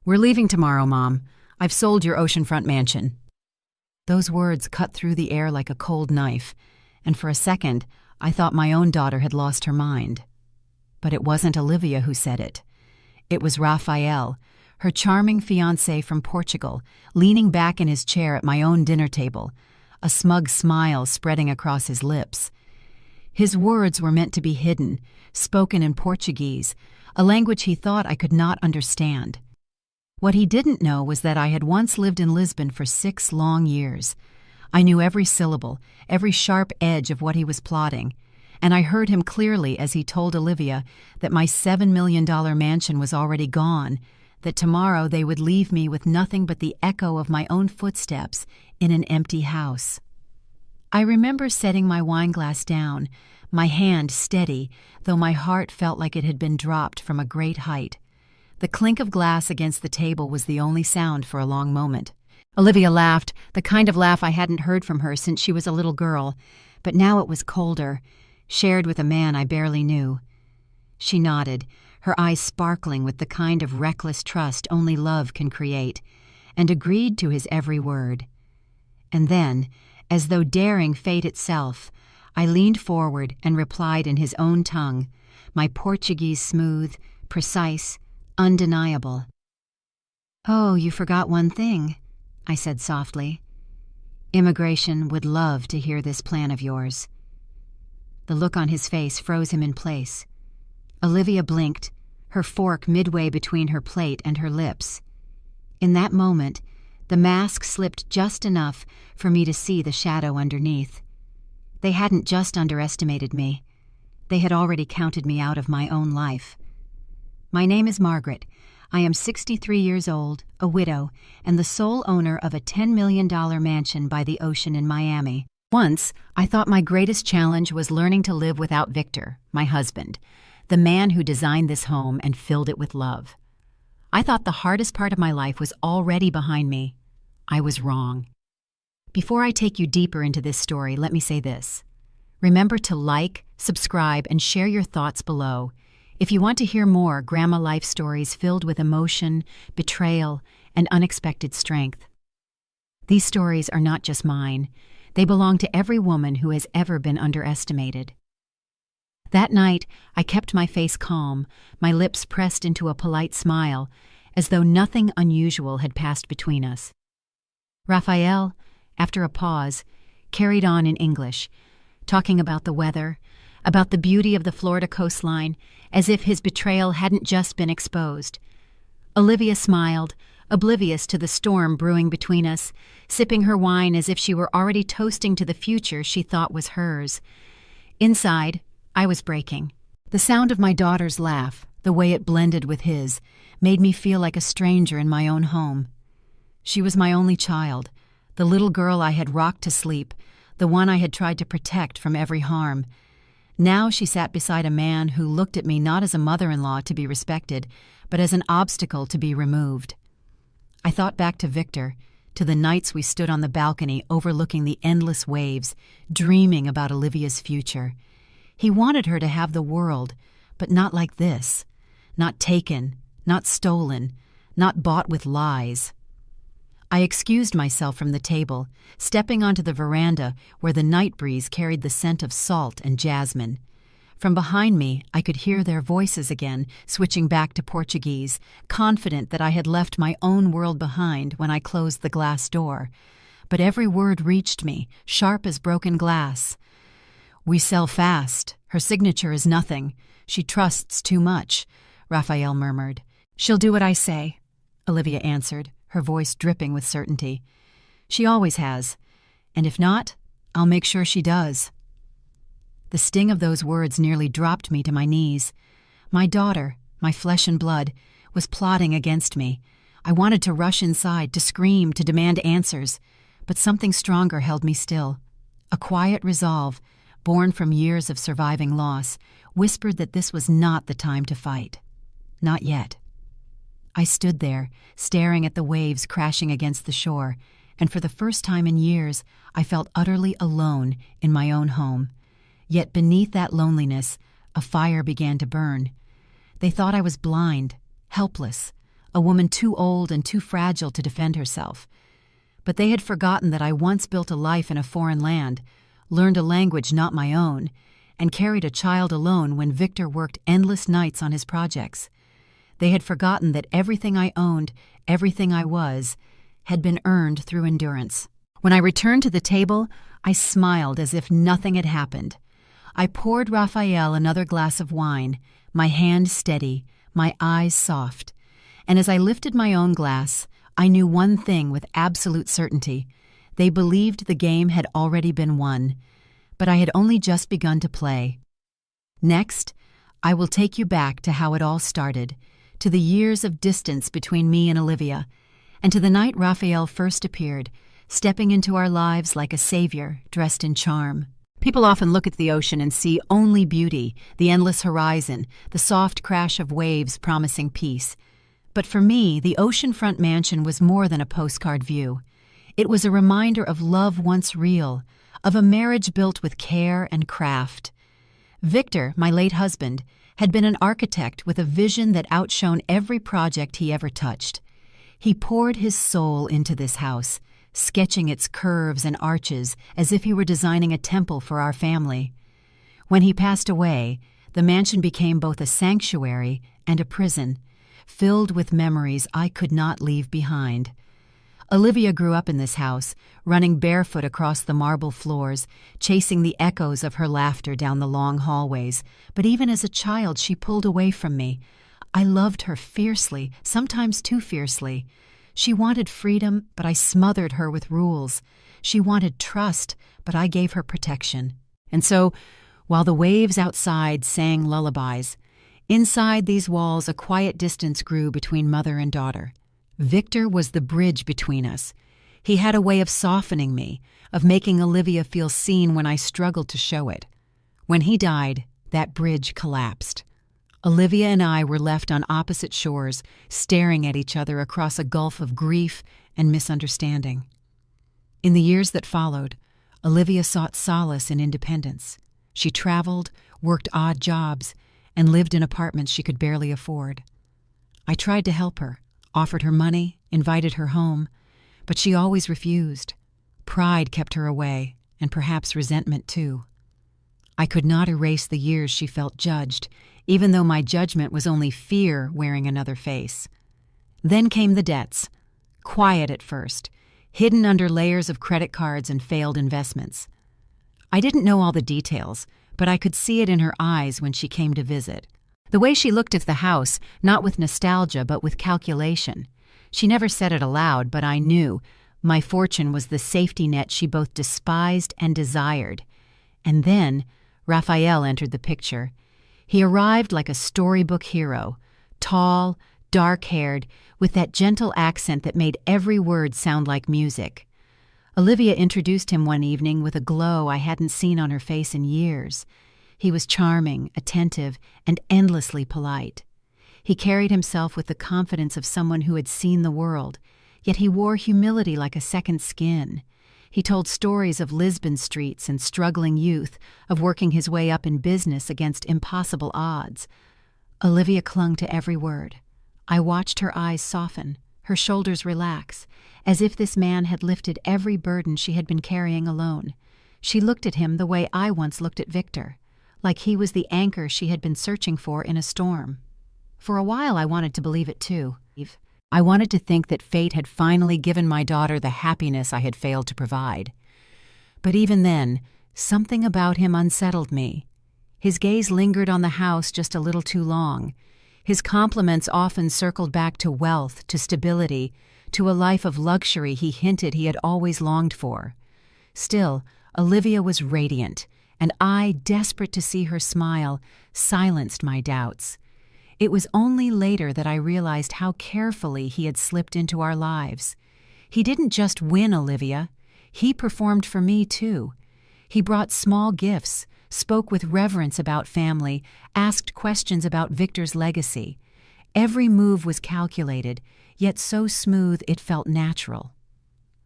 "We're leaving tomorrow, Mom. I've sold your oceanfront mansion." Those words cut through the air like a cold knife, and for a second, I thought my own daughter had lost her mind. But it wasn't Olivia who said it. It was Raphael, her charming fiancé from Portugal, leaning back in his chair at my own dinner table, a smug smile spreading across his lips. His words were meant to be hidden, spoken in Portuguese, a language he thought I could not understand. What he didn't know was that I had once lived in Lisbon for 6 long years. I knew every syllable, every sharp edge of what he was plotting, and I heard him clearly as he told Olivia that my $7 million mansion was already gone, that tomorrow they would leave me with nothing but the echo of my own footsteps in an empty house. I remember setting my wineglass down, my hand steady, though my heart felt like it had been dropped from a great height. The clink of glass against the table was the only sound for a long moment. Olivia laughed, the kind of laugh I hadn't heard from her since she was a little girl, but now it was colder, shared with a man I barely knew. She nodded, her eyes sparkling with the kind of reckless trust only love can create, and agreed to his every word. And then, as though daring fate itself, I leaned forward and replied in his own tongue, my Portuguese smooth, precise, undeniable. "Oh, you forgot one thing," I said softly. "Immigration would love to hear this plan of yours." The look on his face froze him in place. Olivia blinked, her fork midway between her plate and her lips. In that moment, the mask slipped just enough for me to see the shadow underneath. They hadn't just underestimated me. They had already counted me out of my own life. "My name is Margaret. I am 63 years old, a widow, and the sole owner of a $10 million mansion by the ocean in Miami. Once, I thought my greatest challenge was learning to live without Victor, my husband, the man who designed this home and filled it with love. I thought the hardest part of my life was already behind me. I was wrong. Before I take you deeper into this story, let me say this. Remember to like, subscribe, and share your thoughts below. If you want to hear more grandma life stories filled with emotion, betrayal, and unexpected strength. These stories are not just mine. They belong to every woman who has ever been underestimated. That night, I kept my face calm, my lips pressed into a polite smile, as though nothing unusual had passed between us. Raphael, after a pause, carried on in English, talking about the weather, about the beauty of the Florida coastline, as if his betrayal hadn't just been exposed. Olivia smiled, oblivious to the storm brewing between us, sipping her wine as if she were already toasting to the future she thought was hers. Inside, I was breaking. The sound of my daughter's laugh, the way it blended with his, made me feel like a stranger in my own home. She was my only child, the little girl I had rocked to sleep, the one I had tried to protect from every harm. Now she sat beside a man who looked at me not as a mother-in-law to be respected, but as an obstacle to be removed. I thought back to Victor, to the nights we stood on the balcony overlooking the endless waves, dreaming about Olivia's future. He wanted her to have the world, but not like this. Not taken, not stolen, not bought with lies. I excused myself from the table, stepping onto the veranda where the night breeze carried the scent of salt and jasmine. From behind me, I could hear their voices again, switching back to Portuguese, confident that I had left my own world behind when I closed the glass door. But every word reached me, sharp as broken glass. "We sell fast. Her signature is nothing. She trusts too much," Raphael murmured. "She'll do what I say," Olivia answered, her voice dripping with certainty. "She always has. And if not, I'll make sure she does." The sting of those words nearly dropped me to my knees. My daughter, my flesh and blood, was plotting against me. I wanted to rush inside, to scream, to demand answers, but something stronger held me still. A quiet resolve, born from years of surviving loss, whispered that this was not the time to fight. Not yet. I stood there, staring at the waves crashing against the shore, and for the first time in years, I felt utterly alone in my own home. Yet beneath that loneliness, a fire began to burn. They thought I was blind, helpless, a woman too old and too fragile to defend herself. But they had forgotten that I once built a life in a foreign land, learned a language not my own, and carried a child alone when Victor worked endless nights on his projects. They had forgotten that everything I owned, everything I was, had been earned through endurance. When I returned to the table, I smiled as if nothing had happened. I poured Raphael another glass of wine, my hand steady, my eyes soft. And as I lifted my own glass, I knew one thing with absolute certainty. They believed the game had already been won, but I had only just begun to play. Next, I will take you back to how it all started, to the years of distance between me and Olivia, and to the night Raphael first appeared, stepping into our lives like a savior dressed in charm. People often look at the ocean and see only beauty, the endless horizon, the soft crash of waves promising peace. But for me, the oceanfront mansion was more than a postcard view. It was a reminder of love once real, of a marriage built with care and craft. Victor, my late husband, had been an architect with a vision that outshone every project he ever touched. He poured his soul into this house, sketching its curves and arches as if he were designing a temple for our family. When he passed away, the mansion became both a sanctuary and a prison, filled with memories I could not leave behind. Olivia grew up in this house, running barefoot across the marble floors, chasing the echoes of her laughter down the long hallways. But even as a child, she pulled away from me. I loved her fiercely, sometimes too fiercely. She wanted freedom, but I smothered her with rules. She wanted trust, but I gave her protection. And so, while the waves outside sang lullabies, inside these walls a quiet distance grew between mother and daughter. Victor was the bridge between us. He had a way of softening me, of making Olivia feel seen when I struggled to show it. When he died, that bridge collapsed. Olivia and I were left on opposite shores, staring at each other across a gulf of grief and misunderstanding. In the years that followed, Olivia sought solace in independence. She traveled, worked odd jobs, and lived in apartments she could barely afford. I tried to help her, offered her money, invited her home, but she always refused. Pride kept her away, and perhaps resentment too. I could not erase the years she felt judged, even though my judgment was only fear wearing another face. Then came the debts, quiet at first, hidden under layers of credit cards and failed investments. I didn't know all the details, but I could see it in her eyes when she came to visit. The way she looked at the house, not with nostalgia but with calculation. She never said it aloud, but I knew my fortune was the safety net she both despised and desired. And then Raphael entered the picture. He arrived like a storybook hero, tall, dark-haired, with that gentle accent that made every word sound like music. Olivia introduced him one evening with a glow I hadn't seen on her face in years. He was charming, attentive, and endlessly polite. He carried himself with the confidence of someone who had seen the world, yet he wore humility like a second skin. He told stories of Lisbon streets and struggling youth, of working his way up in business against impossible odds. Olivia clung to every word. I watched her eyes soften, her shoulders relax, as if this man had lifted every burden she had been carrying alone. She looked at him the way I once looked at Victor, like he was the anchor she had been searching for in a storm. For a while I wanted to believe it too. I wanted to think that fate had finally given my daughter the happiness I had failed to provide. But even then, something about him unsettled me. His gaze lingered on the house just a little too long. His compliments often circled back to wealth, to stability, to a life of luxury he hinted he had always longed for. Still, Olivia was radiant, and I, desperate to see her smile, silenced my doubts. It was only later that I realized how carefully he had slipped into our lives. He didn't just win Olivia. He performed for me, too. He brought small gifts, spoke with reverence about family, asked questions about Victor's legacy. Every move was calculated, yet so smooth it felt natural.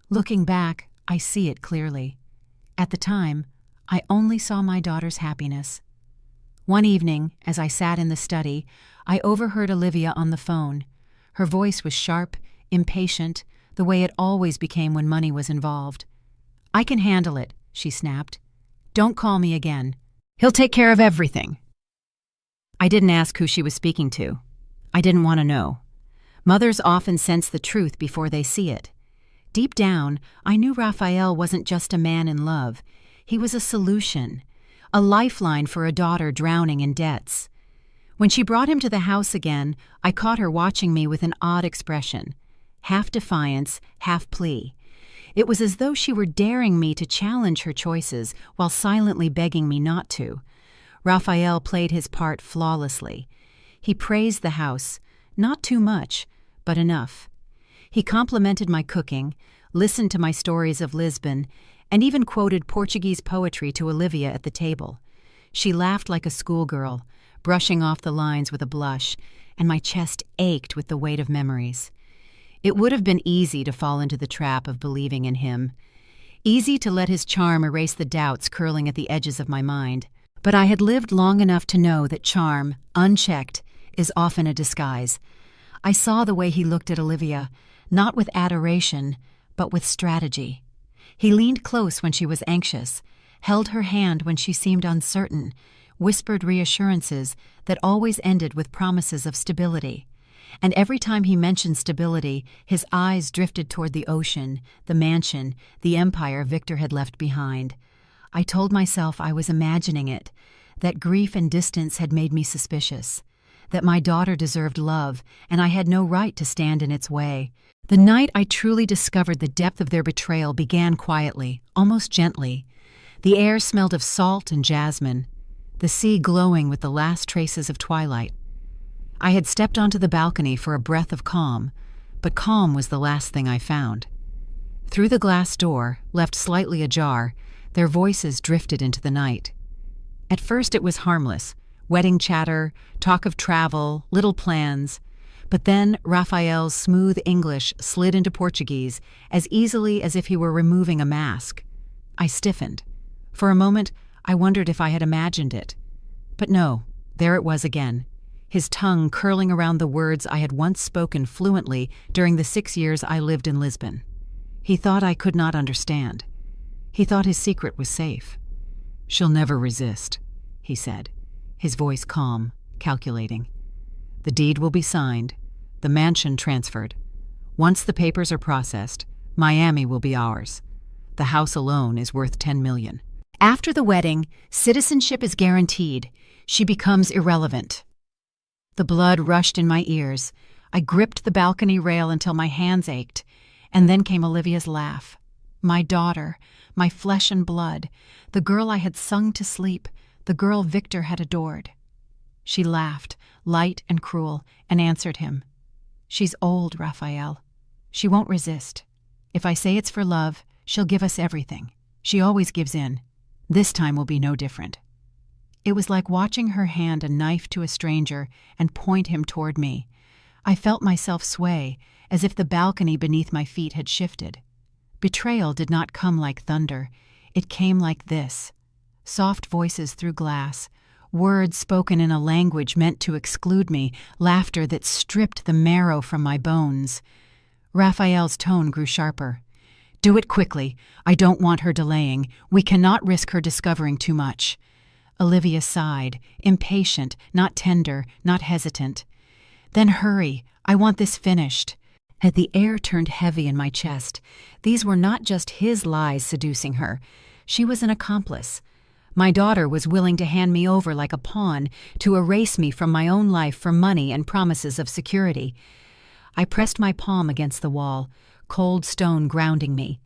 Looking back, I see it clearly. At the time, I only saw my daughter's happiness. One evening, as I sat in the study, I overheard Olivia on the phone. Her voice was sharp, impatient, the way it always became when money was involved. "I can handle it," she snapped. "Don't call me again. He'll take care of everything." I didn't ask who she was speaking to. I didn't want to know. Mothers often sense the truth before they see it. Deep down, I knew Raphael wasn't just a man in love. He was a solution, a lifeline for a daughter drowning in debts. When she brought him to the house again, I caught her watching me with an odd expression, half defiance, half plea. It was as though she were daring me to challenge her choices while silently begging me not to. Raphael played his part flawlessly. He praised the house, not too much, but enough. He complimented my cooking, listened to my stories of Lisbon, and even quoted Portuguese poetry to Olivia at the table. She laughed like a schoolgirl, brushing off the lines with a blush, and my chest ached with the weight of memories. It would have been easy to fall into the trap of believing in him. Easy to let his charm erase the doubts curling at the edges of my mind. But I had lived long enough to know that charm, unchecked, is often a disguise. I saw the way he looked at Olivia, not with adoration, but with strategy. He leaned close when she was anxious, held her hand when she seemed uncertain, whispered reassurances that always ended with promises of stability. And every time he mentioned stability, his eyes drifted toward the ocean, the mansion, the empire Victor had left behind. I told myself I was imagining it, that grief and distance had made me suspicious, that my daughter deserved love, and I had no right to stand in its way. The night I truly discovered the depth of their betrayal began quietly, almost gently. The air smelled of salt and jasmine, the sea glowing with the last traces of twilight. I had stepped onto the balcony for a breath of calm, but calm was the last thing I found. Through the glass door, left slightly ajar, their voices drifted into the night. At first it was harmless, wedding chatter, talk of travel, little plans. But then Raphael's smooth English slid into Portuguese as easily as if he were removing a mask. I stiffened. For a moment, I wondered if I had imagined it. But no, there it was again, his tongue curling around the words I had once spoken fluently during the 6 years I lived in Lisbon. He thought I could not understand. He thought his secret was safe. "She'll never resist," he said, his voice calm, calculating. "The deed will be signed, the mansion transferred. Once the papers are processed, Miami will be ours. The house alone is worth $10 million. After the wedding, citizenship is guaranteed. She becomes irrelevant." The blood rushed in my ears. I gripped the balcony rail until my hands ached, and then came Olivia's laugh. My daughter, my flesh and blood, the girl I had sung to sleep, the girl Victor had adored. She laughed, light and cruel, and answered him. "She's old, Raphael. She won't resist. If I say it's for love, she'll give us everything. She always gives in. This time will be no different." It was like watching her hand a knife to a stranger and point him toward me. I felt myself sway, as if the balcony beneath my feet had shifted. Betrayal did not come like thunder. It came like this. Soft voices through glass, words spoken in a language meant to exclude me, laughter that stripped the marrow from my bones. Raphael's tone grew sharper. "Do it quickly. I don't want her delaying. We cannot risk her discovering too much." Olivia sighed, impatient, not tender, not hesitant. "Then hurry. I want this finished." As the air turned heavy in my chest, these were not just his lies seducing her. She was an accomplice. My daughter was willing to hand me over like a pawn, to erase me from my own life for money and promises of security. I pressed my palm against the wall, cold stone grounding me.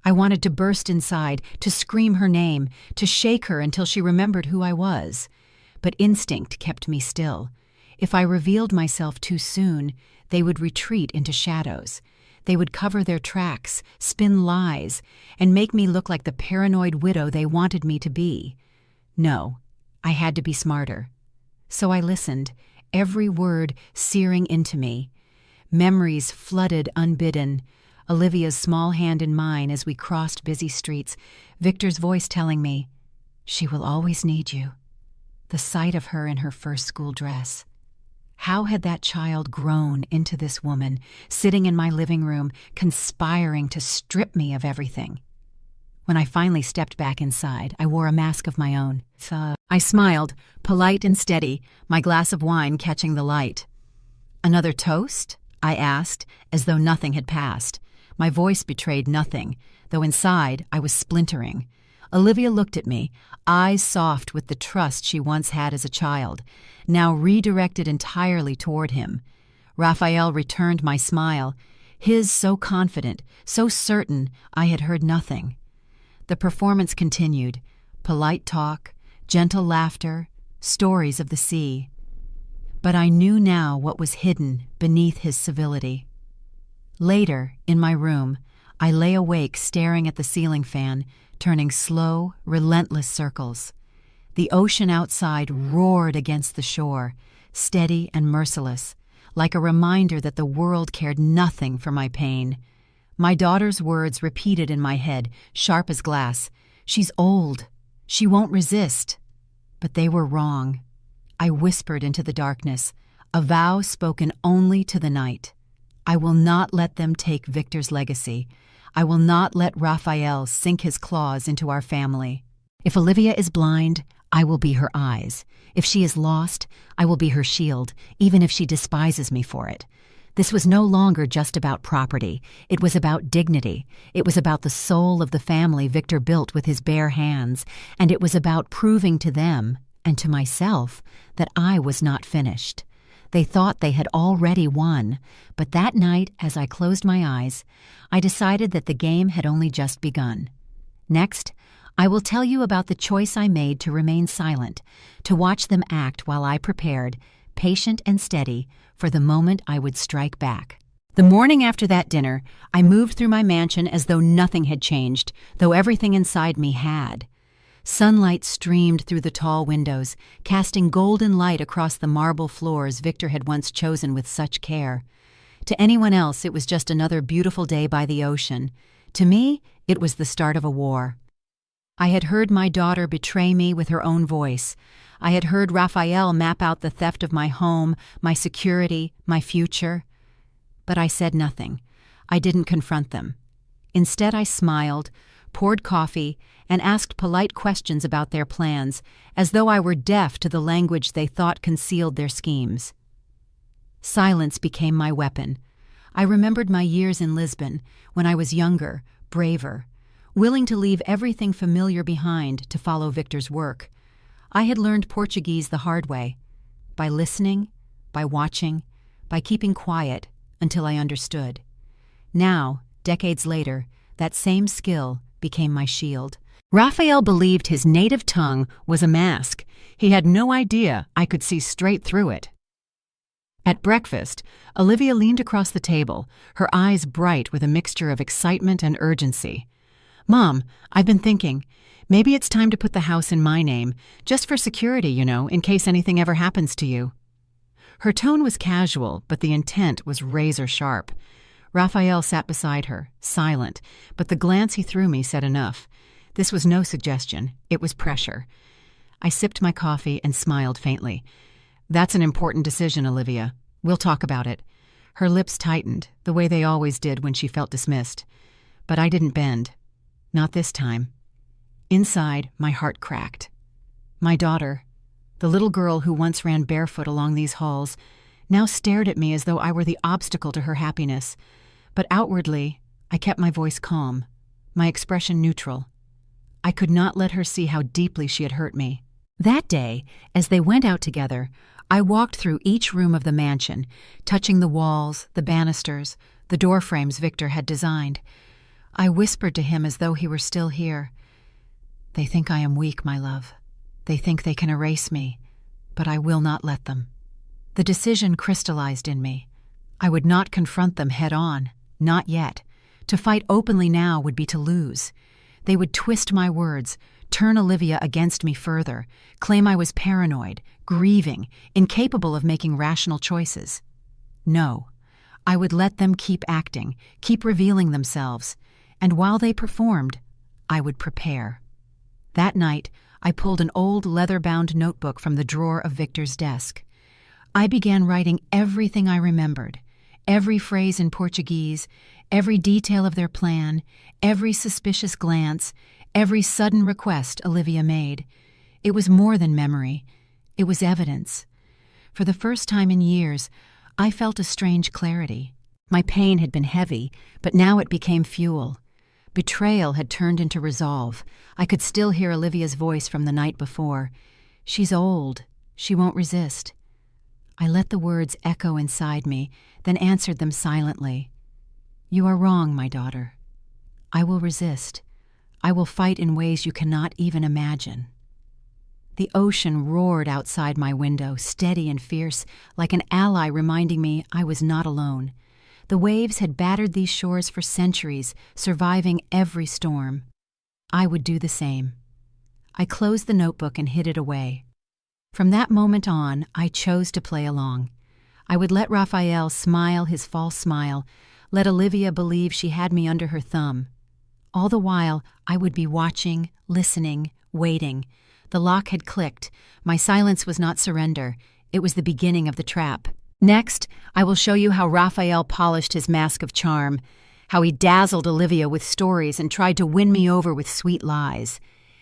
I wanted to burst inside, to scream her name, to shake her until she remembered who I was. But instinct kept me still. If I revealed myself too soon, they would retreat into shadows. They would cover their tracks, spin lies, and make me look like the paranoid widow they wanted me to be. No, I had to be smarter. So I listened, every word searing into me. Memories flooded unbidden. Olivia's small hand in mine as we crossed busy streets, Victor's voice telling me, "She will always need you." The sight of her in her first school dress. How had that child grown into this woman, sitting in my living room, conspiring to strip me of everything? When I finally stepped back inside, I wore a mask of my own. I smiled, polite and steady, my glass of wine catching the light. "Another toast?" I asked, as though nothing had passed. My voice betrayed nothing, though inside I was splintering. Olivia looked at me, eyes soft with the trust she once had as a child, now redirected entirely toward him. Raphael returned my smile, his so confident, so certain I had heard nothing. The performance continued, polite talk, gentle laughter, stories of the sea. But I knew now what was hidden beneath his civility. Later, in my room, I lay awake staring at the ceiling fan, turning slow, relentless circles. The ocean outside roared against the shore, steady and merciless, like a reminder that the world cared nothing for my pain. My daughter's words repeated in my head, sharp as glass. "She's old. She won't resist." But they were wrong. I whispered into the darkness, a vow spoken only to the night. I will not let them take Victor's legacy. I will not let Raphael sink his claws into our family. If Olivia is blind, I will be her eyes. If she is lost, I will be her shield, even if she despises me for it. This was no longer just about property. It was about dignity. It was about the soul of the family Victor built with his bare hands, and it was about proving to them, and to myself, that I was not finished. They thought they had already won, but that night, as I closed my eyes, I decided that the game had only just begun. Next, I will tell you about the choice I made to remain silent, to watch them act while I prepared, patient and steady, for the moment I would strike back. The morning after that dinner, I moved through my mansion as though nothing had changed, though everything inside me had. Sunlight streamed through the tall windows, casting golden light across the marble floors Victor had once chosen with such care. To anyone else, it was just another beautiful day by the ocean. To me, it was the start of a war. I had heard my daughter betray me with her own voice. I had heard Raphael map out the theft of my home, my security, my future. But I said nothing. I didn't confront them. Instead, I smiled, poured coffee, and asked polite questions about their plans, as though I were deaf to the language they thought concealed their schemes. Silence became my weapon. I remembered my years in Lisbon, when I was younger, braver, willing to leave everything familiar behind to follow Victor's work. I had learned Portuguese the hard way, by listening, by watching, by keeping quiet until I understood. Now, decades later, that same skill became my shield. Raphael believed his native tongue was a mask. He had no idea I could see straight through it. At breakfast, Olivia leaned across the table, her eyes bright with a mixture of excitement and urgency. "Mom, I've been thinking, maybe it's time to put the house in my name, just for security, in case anything ever happens to you." Her tone was casual, but the intent was razor sharp. Raphael sat beside her, silent, but the glance he threw me said enough. This was no suggestion, it was pressure. I sipped my coffee and smiled faintly. "That's an important decision, Olivia. We'll talk about it." Her lips tightened, the way they always did when she felt dismissed. But I didn't bend. Not this time. Inside, my heart cracked. My daughter, the little girl who once ran barefoot along these halls, now stared at me as though I were the obstacle to her happiness. But outwardly, I kept my voice calm, my expression neutral. I could not let her see how deeply she had hurt me. That day, as they went out together, I walked through each room of the mansion, touching the walls, the banisters, the door frames Victor had designed. I whispered to him as though he were still here. "They think I am weak, my love. They think they can erase me, but I will not let them." The decision crystallized in me. I would not confront them head on, not yet. To fight openly now would be to lose. They would twist my words, turn Olivia against me further, claim I was paranoid, grieving, incapable of making rational choices. No, I would let them keep acting, keep revealing themselves, and while they performed, I would prepare. That night, I pulled an old leather-bound notebook from the drawer of Victor's desk. I began writing everything I remembered, every phrase in Portuguese, every detail of their plan, every suspicious glance, every sudden request Olivia made. It was more than memory. It was evidence. For the first time in years, I felt a strange clarity. My pain had been heavy, but now it became fuel. Betrayal had turned into resolve. I could still hear Olivia's voice from the night before. "She's old. She won't resist." I let the words echo inside me, then answered them silently. "You are wrong, my daughter. I will resist. I will fight in ways you cannot even imagine." The ocean roared outside my window, steady and fierce, like an ally reminding me I was not alone. The waves had battered these shores for centuries, surviving every storm. I would do the same. I closed the notebook and hid it away. From that moment on, I chose to play along. I would let Raphael smile his false smile, let Olivia believe she had me under her thumb. All the while, I would be watching, listening, waiting. The lock had clicked. My silence was not surrender. It was the beginning of the trap. Next, I will show you how Raphael polished his mask of charm, how he dazzled Olivia with stories and tried to win me over with sweet lies,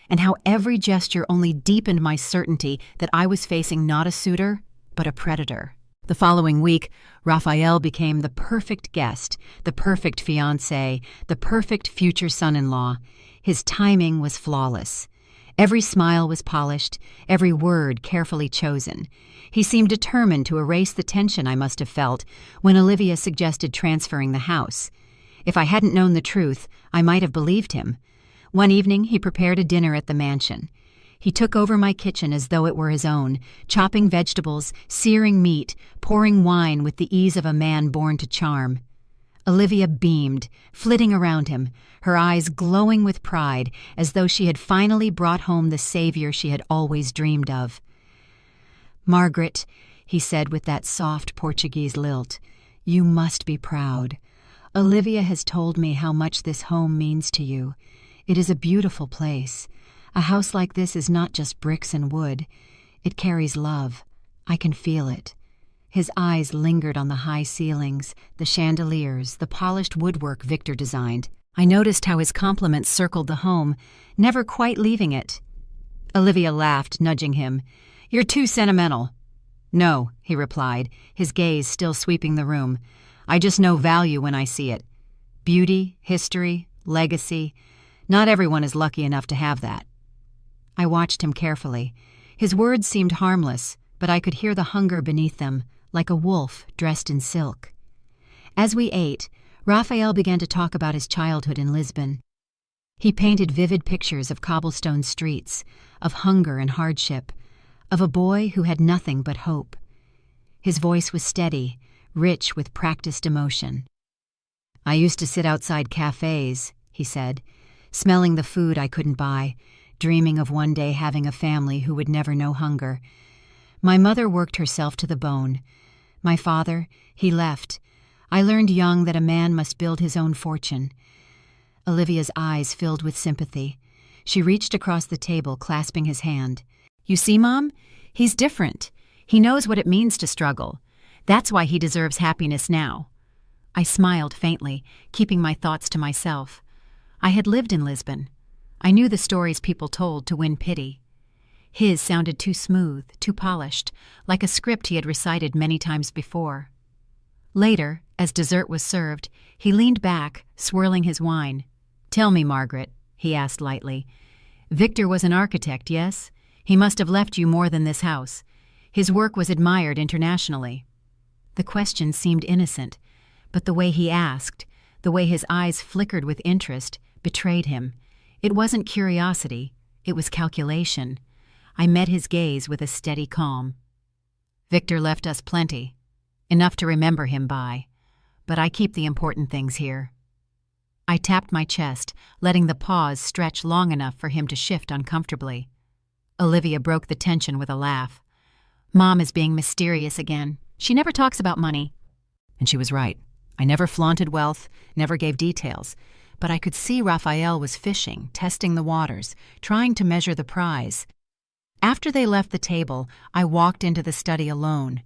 and how every gesture only deepened my certainty that I was facing not a suitor, but a predator. The following week, Raphael became the perfect guest, the perfect fiancé, the perfect future son-in-law. His timing was flawless. Every smile was polished, every word carefully chosen. He seemed determined to erase the tension I must have felt when Olivia suggested transferring the house. If I hadn't known the truth, I might have believed him. One evening, he prepared a dinner at the mansion. He took over my kitchen as though it were his own, chopping vegetables, searing meat, pouring wine with the ease of a man born to charm. Olivia beamed, flitting around him, her eyes glowing with pride, as though she had finally brought home the savior she had always dreamed of. "Margaret," he said with that soft Portuguese lilt, "you must be proud. Olivia has told me how much this home means to you. It is a beautiful place. A house like this is not just bricks and wood. It carries love. I can feel it." His eyes lingered on the high ceilings, the chandeliers, the polished woodwork Victor designed. I noticed how his compliments circled the home, never quite leaving it. Olivia laughed, nudging him. "You're too sentimental." "No," he replied, his gaze still sweeping the room. "I just know value when I see it. Beauty, history, legacy. Not everyone is lucky enough to have that." I watched him carefully. His words seemed harmless, but I could hear the hunger beneath them, like a wolf dressed in silk. As we ate, Raphael began to talk about his childhood in Lisbon. He painted vivid pictures of cobblestone streets, of hunger and hardship, of a boy who had nothing but hope. His voice was steady, rich with practiced emotion. "I used to sit outside cafes," he said, smelling the food I couldn't buy, dreaming of one day having a family who would never know hunger. My mother worked herself to the bone. My father, he left. I learned young that a man must build his own fortune. Olivia's eyes filled with sympathy. She reached across the table, clasping his hand. "You see, Mom? He's different. He knows what it means to struggle. That's why he deserves happiness now." I smiled faintly, keeping my thoughts to myself. I had lived in Lisbon. I knew the stories people told to win pity. His sounded too smooth, too polished, like a script he had recited many times before. Later, as dessert was served, he leaned back, swirling his wine. "Tell me, Margaret," he asked lightly. "Victor was an architect, yes? He must have left you more than this house. His work was admired internationally." The question seemed innocent, but the way he asked, the way his eyes flickered with interest, betrayed him. It wasn't curiosity, it was calculation. I met his gaze with a steady calm. "Victor left us plenty, enough to remember him by, but I keep the important things here." I tapped my chest, letting the pause stretch long enough for him to shift uncomfortably. Olivia broke the tension with a laugh. "Mom is being mysterious again. She never talks about money." And she was right. I never flaunted wealth, never gave details, but I could see Raphael was fishing, testing the waters, trying to measure the prize. After they left the table, I walked into the study alone.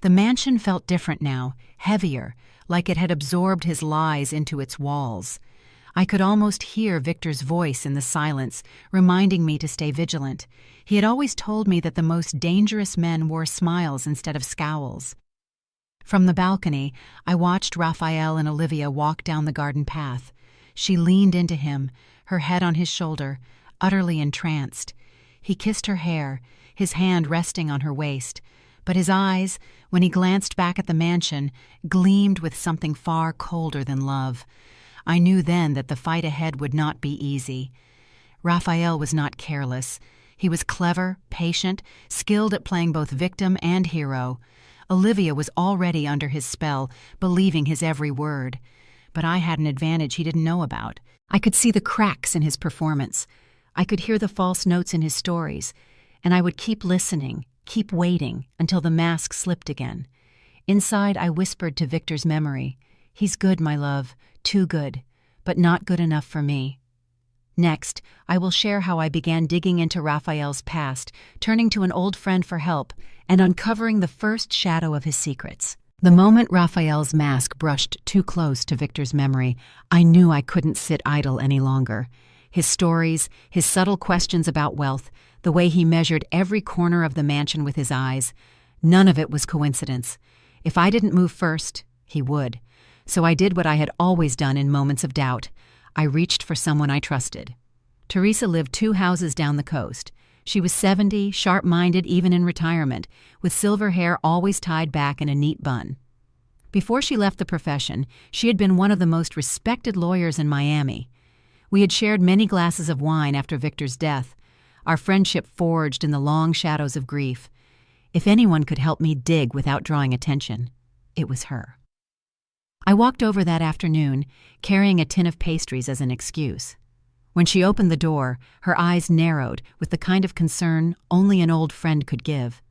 The mansion felt different now, heavier, like it had absorbed his lies into its walls. I could almost hear Victor's voice in the silence, reminding me to stay vigilant. He had always told me that the most dangerous men wore smiles instead of scowls. From the balcony, I watched Raphael and Olivia walk down the garden path. She leaned into him, her head on his shoulder, utterly entranced. He kissed her hair, his hand resting on her waist, but his eyes, when he glanced back at the mansion, gleamed with something far colder than love. I knew then that the fight ahead would not be easy. Raphael was not careless. He was clever, patient, skilled at playing both victim and hero. Olivia was already under his spell, believing his every word. But I had an advantage he didn't know about. I could see the cracks in his performance. I could hear the false notes in his stories, and I would keep listening, keep waiting, until the mask slipped again. Inside, I whispered to Victor's memory, "He's good, my love, too good, but not good enough for me." Next, I will share how I began digging into Raphael's past, turning to an old friend for help, and uncovering the first shadow of his secrets. The moment Raphael's mask brushed too close to Victor's memory, I knew I couldn't sit idle any longer. His stories, his subtle questions about wealth, the way he measured every corner of the mansion with his eyes, none of it was coincidence. If I didn't move first, he would. So I did what I had always done in moments of doubt. I reached for someone I trusted. Teresa lived 2 houses down the coast. She was 70, sharp-minded even in retirement, with silver hair always tied back in a neat bun. Before she left the profession, she had been one of the most respected lawyers in Miami. We had shared many glasses of wine after Victor's death, our friendship forged in the long shadows of grief. If anyone could help me dig without drawing attention, it was her. I walked over that afternoon, carrying a tin of pastries as an excuse. When she opened the door, her eyes narrowed with the kind of concern only an old friend could give.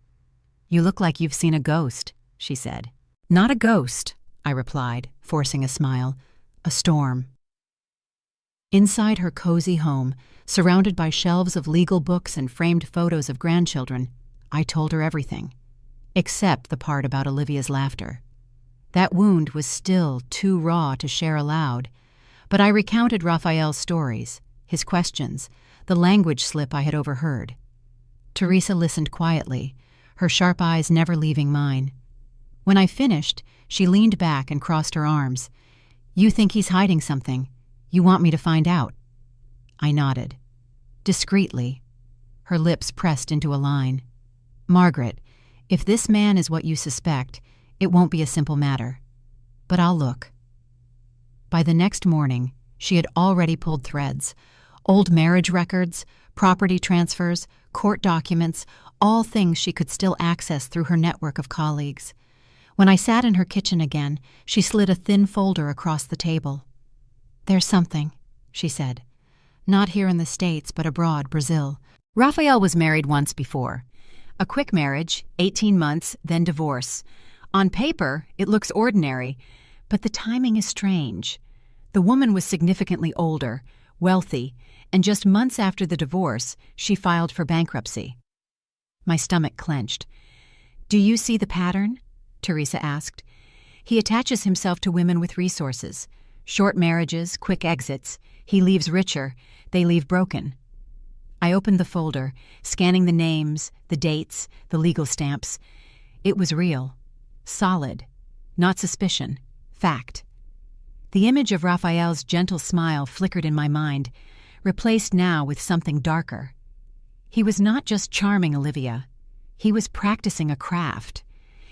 "You look like you've seen a ghost," she said. "Not a ghost," I replied, forcing a smile. "A storm." Inside her cozy home, surrounded by shelves of legal books and framed photos of grandchildren, I told her everything, except the part about Olivia's laughter. That wound was still too raw to share aloud, but I recounted Raphael's stories, his questions, the language slip I had overheard. Teresa listened quietly, her sharp eyes never leaving mine. When I finished, she leaned back and crossed her arms. "You think he's hiding something. You want me to find out?" I nodded. Discreetly. Her lips pressed into a line. "Margaret, if this man is what you suspect, it won't be a simple matter. But I'll look." By the next morning, she had already pulled threads. Old marriage records, property transfers, court documents, all things she could still access through her network of colleagues. When I sat in her kitchen again, she slid a thin folder across the table. "There's something," she said. "Not here in the States, but abroad, Brazil. Raphael was married once before. A quick marriage, 18 months, then divorce. On paper, it looks ordinary, but the timing is strange. The woman was significantly older, wealthy, and just months after the divorce, she filed for bankruptcy." My stomach clenched. "Do you see the pattern?" Teresa asked. "He attaches himself to women with resources. Short marriages, quick exits. He leaves richer, they leave broken." I opened the folder, scanning the names, the dates, the legal stamps. It was real. Solid. Not suspicion. Fact. The image of Raphael's gentle smile flickered in my mind, replaced now with something darker. He was not just charming Olivia. He was practicing a craft.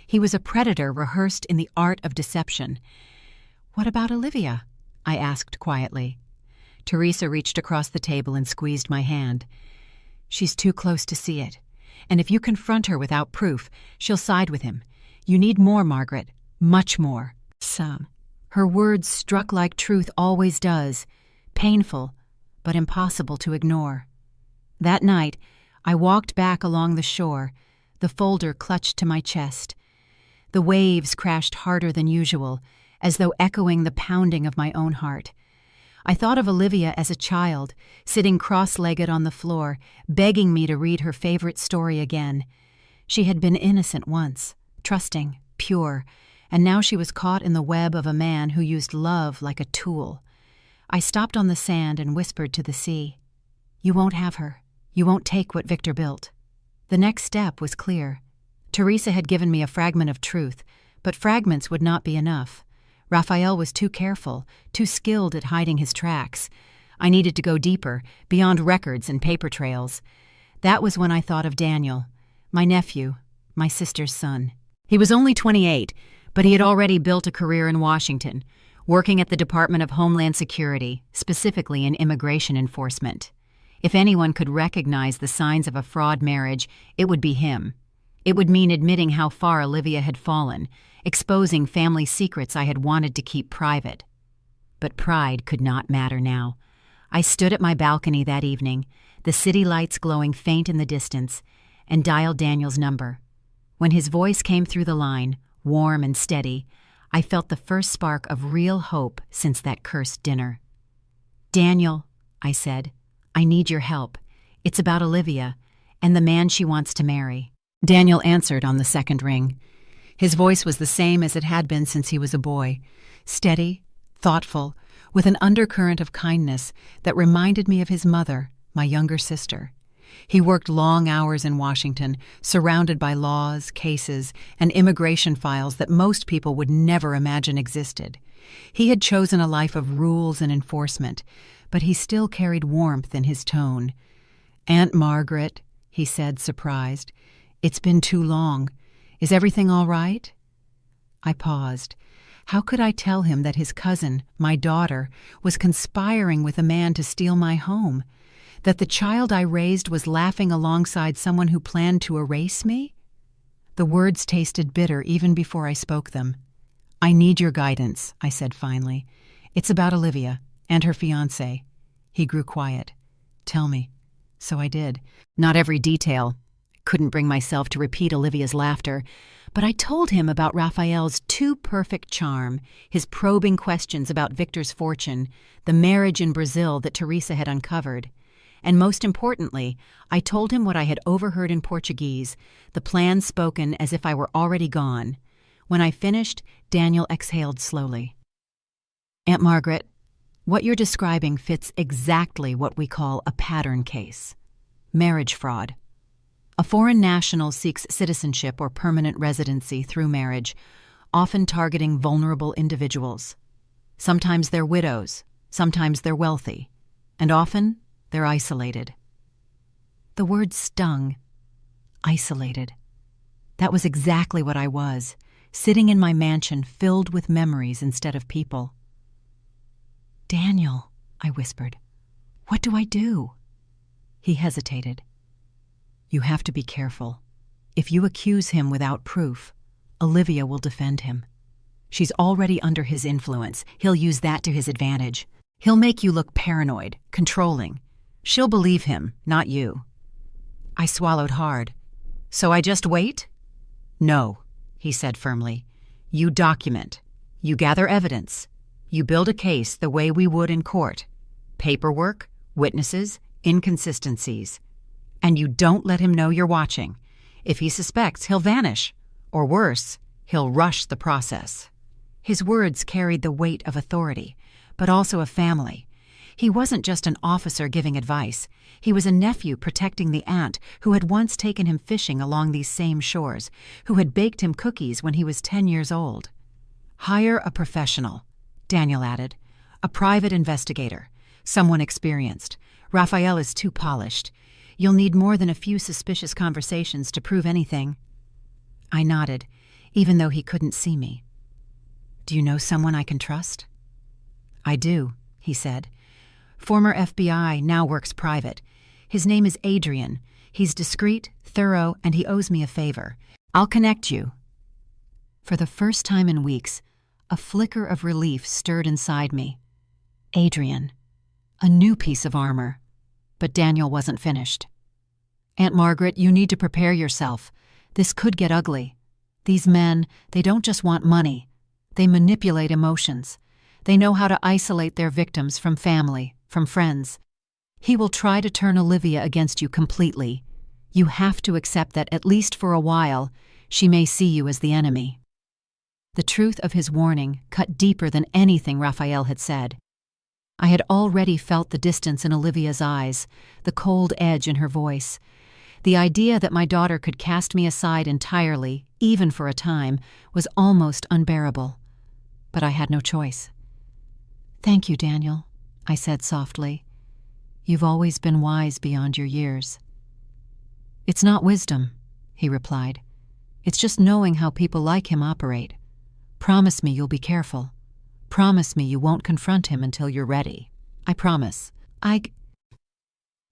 He was a predator rehearsed in the art of deception. "What about Olivia?" I asked quietly. Teresa reached across the table and squeezed my hand. "She's too close to see it. And if you confront her without proof, she'll side with him. You need more, Margaret. Much more." Some. Her words struck like truth always does. Painful, but impossible to ignore. That night, I walked back along the shore, the folder clutched to my chest. The waves crashed harder than usual, as though echoing the pounding of my own heart. I thought of Olivia as a child, sitting cross-legged on the floor, begging me to read her favorite story again. She had been innocent once, trusting, pure, and now she was caught in the web of a man who used love like a tool. I stopped on the sand and whispered to the sea, "You won't have her. You won't take what Victor built." The next step was clear. Teresa had given me a fragment of truth, but fragments would not be enough. Raphael was too careful, too skilled at hiding his tracks. I needed to go deeper, beyond records and paper trails. That was when I thought of Daniel, my nephew, my sister's son. He was only 28, but he had already built a career in Washington, working at the Department of Homeland Security, specifically in immigration enforcement. If anyone could recognize the signs of a fraud marriage, it would be him. It would mean admitting how far Olivia had fallen, exposing family secrets I had wanted to keep private. But pride could not matter now. I stood at my balcony that evening, the city lights glowing faint in the distance, and dialed Daniel's number. When his voice came through the line, warm and steady, I felt the first spark of real hope since that cursed dinner. "Daniel," I said, "I need your help. It's about Olivia and the man she wants to marry." Daniel answered on the second ring. His voice was the same as it had been since he was a boy, steady, thoughtful, with an undercurrent of kindness that reminded me of his mother, my younger sister. He worked long hours in Washington, surrounded by laws, cases, and immigration files that most people would never imagine existed. He had chosen a life of rules and enforcement, but he still carried warmth in his tone. "Aunt Margaret," he said, surprised, "it's been too long. Is everything all right?" I paused. How could I tell him that his cousin, my daughter, was conspiring with a man to steal my home? That the child I raised was laughing alongside someone who planned to erase me? The words tasted bitter even before I spoke them. "I need your guidance," I said finally. "It's about Olivia and her fiancé." He grew quiet. "Tell me." So I did. Not every detail. Couldn't bring myself to repeat Olivia's laughter, but I told him about Raphael's too-perfect charm, his probing questions about Victor's fortune, the marriage in Brazil that Teresa had uncovered. And most importantly, I told him what I had overheard in Portuguese, the plan spoken as if I were already gone. When I finished, Daniel exhaled slowly. "Aunt Margaret, what you're describing fits exactly what we call a pattern case. Marriage fraud. A foreign national seeks citizenship or permanent residency through marriage, often targeting vulnerable individuals. Sometimes they're widows, sometimes they're wealthy, and often they're isolated." The word stung. Isolated. That was exactly what I was, sitting in my mansion filled with memories instead of people. "Daniel," I whispered, "what do I do?" He hesitated. "You have to be careful. If you accuse him without proof, Olivia will defend him. She's already under his influence. He'll use that to his advantage. He'll make you look paranoid, controlling. She'll believe him, not you." I swallowed hard. "So I just wait?" "No," he said firmly. "You document. You gather evidence. You build a case the way we would in court. Paperwork, witnesses, inconsistencies. And you don't let him know you're watching. If he suspects, he'll vanish. Or worse, he'll rush the process." His words carried the weight of authority, but also of family. He wasn't just an officer giving advice. He was a nephew protecting the aunt who had once taken him fishing along these same shores, who had baked him cookies when he was 10 years old. "Hire a professional," Daniel added. "A private investigator. Someone experienced. Raphael is too polished. You'll need more than a few suspicious conversations to prove anything." I nodded, even though he couldn't see me. "Do you know someone I can trust?" "I do," he said. "Former FBI, now works private. His name is Adrian. He's discreet, thorough, and he owes me a favor. I'll connect you." For the first time in weeks, a flicker of relief stirred inside me. Adrian. A new piece of armor. But Daniel wasn't finished. "Aunt Margaret, you need to prepare yourself. This could get ugly. These men, they don't just want money. They manipulate emotions. They know how to isolate their victims from family, from friends. He will try to turn Olivia against you completely. You have to accept that, at least for a while, she may see you as the enemy." The truth of his warning cut deeper than anything Raphael had said. I had already felt the distance in Olivia's eyes, the cold edge in her voice. The idea that my daughter could cast me aside entirely, even for a time, was almost unbearable. But I had no choice. "Thank you, Daniel," I said softly. "You've always been wise beyond your years." "It's not wisdom," he replied. "It's just knowing how people like him operate. Promise me you'll be careful. Promise me you won't confront him until you're ready." "I promise."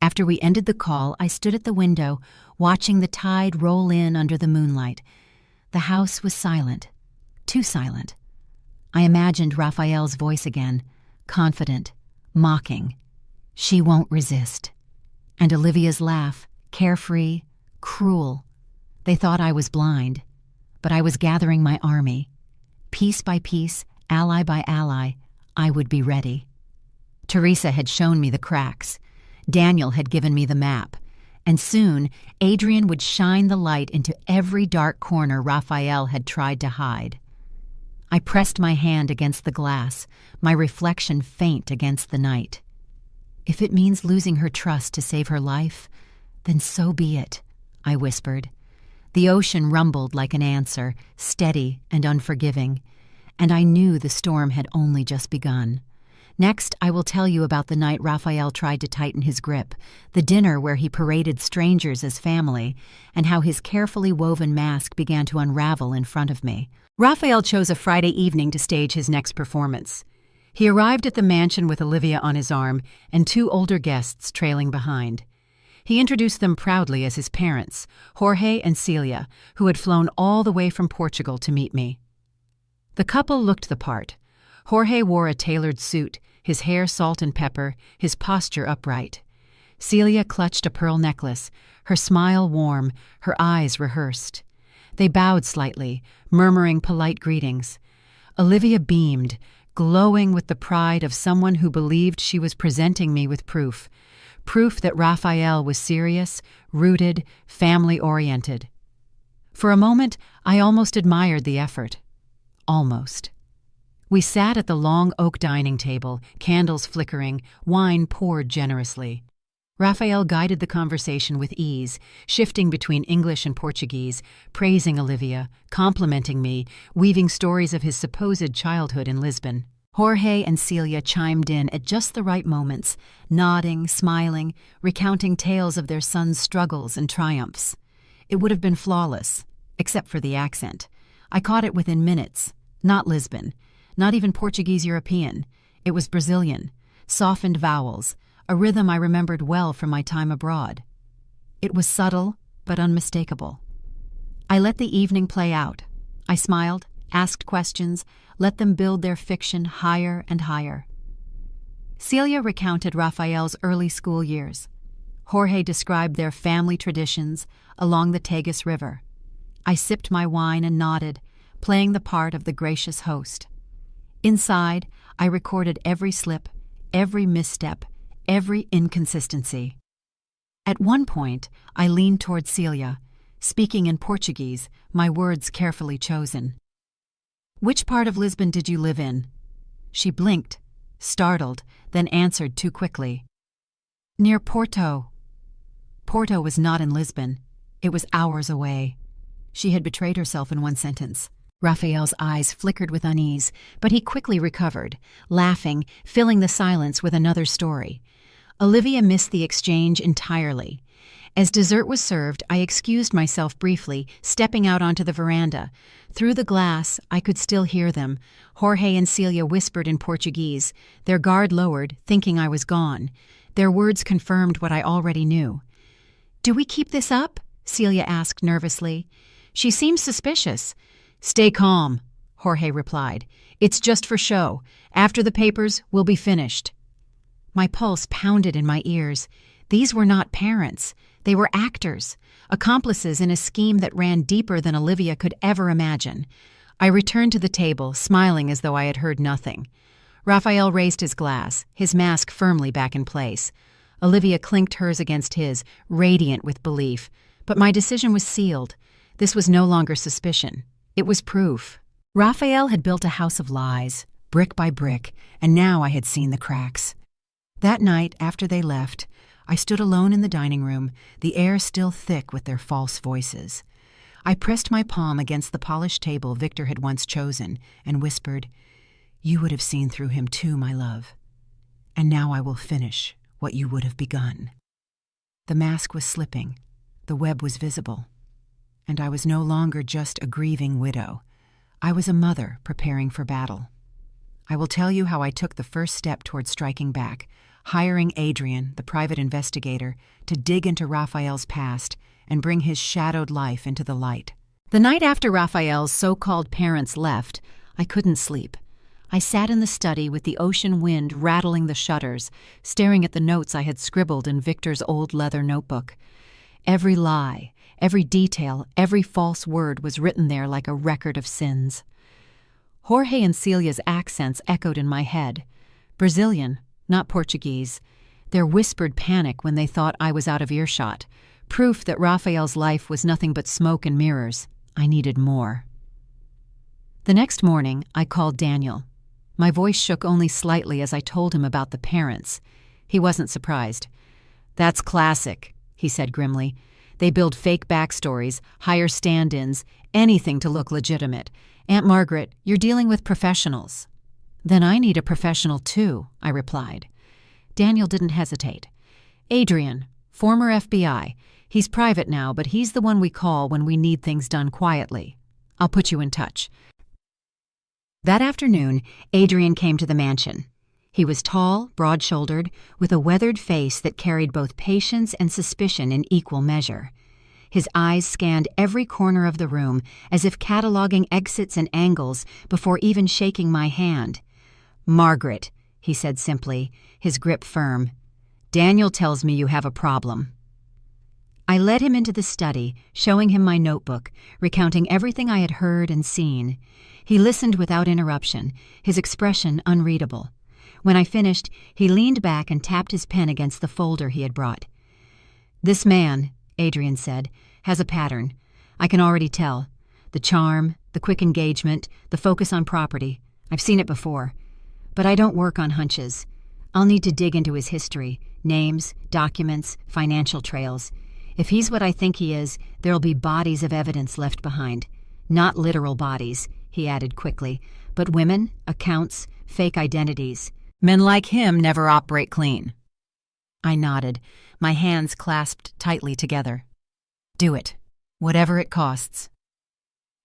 After we ended the call, I stood at the window, watching the tide roll in under the moonlight. The house was silent. Too silent. I imagined Raphael's voice again, confident, mocking. "She won't resist." And Olivia's laugh, carefree, cruel. They thought I was blind, but I was gathering my army. Piece by piece, ally by ally, I would be ready. Teresa had shown me the cracks. Daniel had given me the map. And soon, Adrian would shine the light into every dark corner Raphael had tried to hide. I pressed my hand against the glass, my reflection faint against the night. "If it means losing her trust to save her life, then so be it," I whispered. The ocean rumbled like an answer, steady and unforgiving, and I knew the storm had only just begun. Next, I will tell you about the night Raphael tried to tighten his grip, the dinner where he paraded strangers as family, and how his carefully woven mask began to unravel in front of me. Raphael chose a Friday evening to stage his next performance. He arrived at the mansion with Olivia on his arm and two older guests trailing behind. He introduced them proudly as his parents, Jorge and Celia, who had flown all the way from Portugal to meet me. The couple looked the part. Jorge wore a tailored suit, his hair salt and pepper, his posture upright. Celia clutched a pearl necklace, her smile warm, her eyes rehearsed. They bowed slightly, murmuring polite greetings. Olivia beamed, glowing with the pride of someone who believed she was presenting me with proof that Raphael was serious, rooted, family-oriented. For a moment, I almost admired the effort. Almost. We sat at the long oak dining table, candles flickering, wine poured generously. Raphael guided the conversation with ease, shifting between English and Portuguese, praising Olivia, complimenting me, weaving stories of his supposed childhood in Lisbon. Jorge and Celia chimed in at just the right moments, nodding, smiling, recounting tales of their son's struggles and triumphs. It would have been flawless, except for the accent. I caught it within minutes. Not Lisbon. Not even Portuguese European. It was Brazilian, softened vowels, a rhythm I remembered well from my time abroad. It was subtle, but unmistakable. I let the evening play out. I smiled, asked questions, let them build their fiction higher and higher. Celia recounted Raphael's early school years. Jorge described their family traditions along the Tagus River. I sipped my wine and nodded, playing the part of the gracious host. Inside, I recorded every slip, every misstep, every inconsistency. At one point, I leaned toward Celia, speaking in Portuguese, my words carefully chosen. "Which part of Lisbon did you live in?" She blinked, startled, then answered too quickly. "Near Porto." Porto was not in Lisbon. It was hours away. She had betrayed herself in one sentence. Raphael's eyes flickered with unease, but he quickly recovered, laughing, filling the silence with another story. Olivia missed the exchange entirely. As dessert was served, I excused myself briefly, stepping out onto the veranda. Through the glass, I could still hear them. Jorge and Celia whispered in Portuguese, their guard lowered, thinking I was gone. Their words confirmed what I already knew. "Do we keep this up?" Celia asked nervously. She seemed suspicious. "Stay calm," Jorge replied. "It's just for show. After the papers, we'll be finished." My pulse pounded in my ears. These were not parents. They were actors, accomplices in a scheme that ran deeper than Olivia could ever imagine. I returned to the table, smiling as though I had heard nothing. Raphael raised his glass, his mask firmly back in place. Olivia clinked hers against his, radiant with belief. But my decision was sealed. This was no longer suspicion. It was proof. Raphael had built a house of lies, brick by brick, and now I had seen the cracks. That night, after they left, I stood alone in the dining room, the air still thick with their false voices. I pressed my palm against the polished table Victor had once chosen and whispered, "You would have seen through him too, my love. And now I will finish what you would have begun." The mask was slipping, the web was visible, and I was no longer just a grieving widow. I was a mother preparing for battle. I will tell you how I took the first step toward striking back, hiring Adrian, the private investigator, to dig into Raphael's past and bring his shadowed life into the light. The night after Raphael's so-called parents left, I couldn't sleep. I sat in the study with the ocean wind rattling the shutters, staring at the notes I had scribbled in Victor's old leather notebook. Every lie, every detail, every false word was written there like a record of sins. Jorge and Celia's accents echoed in my head. Brazilian, not Portuguese. Their whispered panic when they thought I was out of earshot. Proof that Raphael's life was nothing but smoke and mirrors. I needed more. The next morning, I called Daniel. My voice shook only slightly as I told him about the parents. He wasn't surprised. "That's classic," he said grimly. "They build fake backstories, hire stand-ins, anything to look legitimate. Aunt Margaret, you're dealing with professionals." "Then I need a professional too," I replied. Daniel didn't hesitate. "Adrian, former FBI. He's private now, but he's the one we call when we need things done quietly. I'll put you in touch." That afternoon, Adrian came to the mansion. He was tall, broad-shouldered, with a weathered face that carried both patience and suspicion in equal measure. His eyes scanned every corner of the room, as if cataloging exits and angles before even shaking my hand. "Margaret," he said simply, his grip firm. "Daniel tells me you have a problem." I led him into the study, showing him my notebook, recounting everything I had heard and seen. He listened without interruption, his expression unreadable. When I finished, he leaned back and tapped his pen against the folder he had brought. "This man," Adrian said, "has a pattern. I can already tell. The charm, the quick engagement, the focus on property. I've seen it before. But I don't work on hunches. I'll need to dig into his history, names, documents, financial trails. If he's what I think he is, there'll be bodies of evidence left behind. Not literal bodies," he added quickly, "but women, accounts, fake identities. Men like him never operate clean." I nodded, my hands clasped tightly together. "Do it, whatever it costs."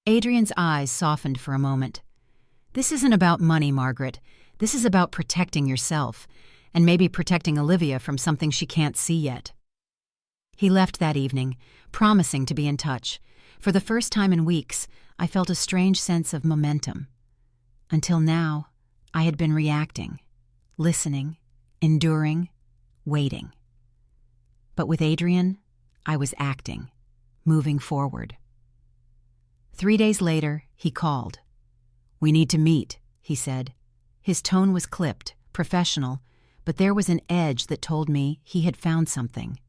Adrian's eyes softened for a moment. "This isn't about money, Margaret. This is about protecting yourself, and maybe protecting Olivia from something she can't see yet." He left that evening, promising to be in touch. For the first time in weeks, I felt a strange sense of momentum. Until now, I had been reacting, listening, enduring, waiting. But with Adrian, I was acting, moving forward. 3 days later, he called. "We need to meet," he said. His tone was clipped, professional, but there was an edge that told me he had found something.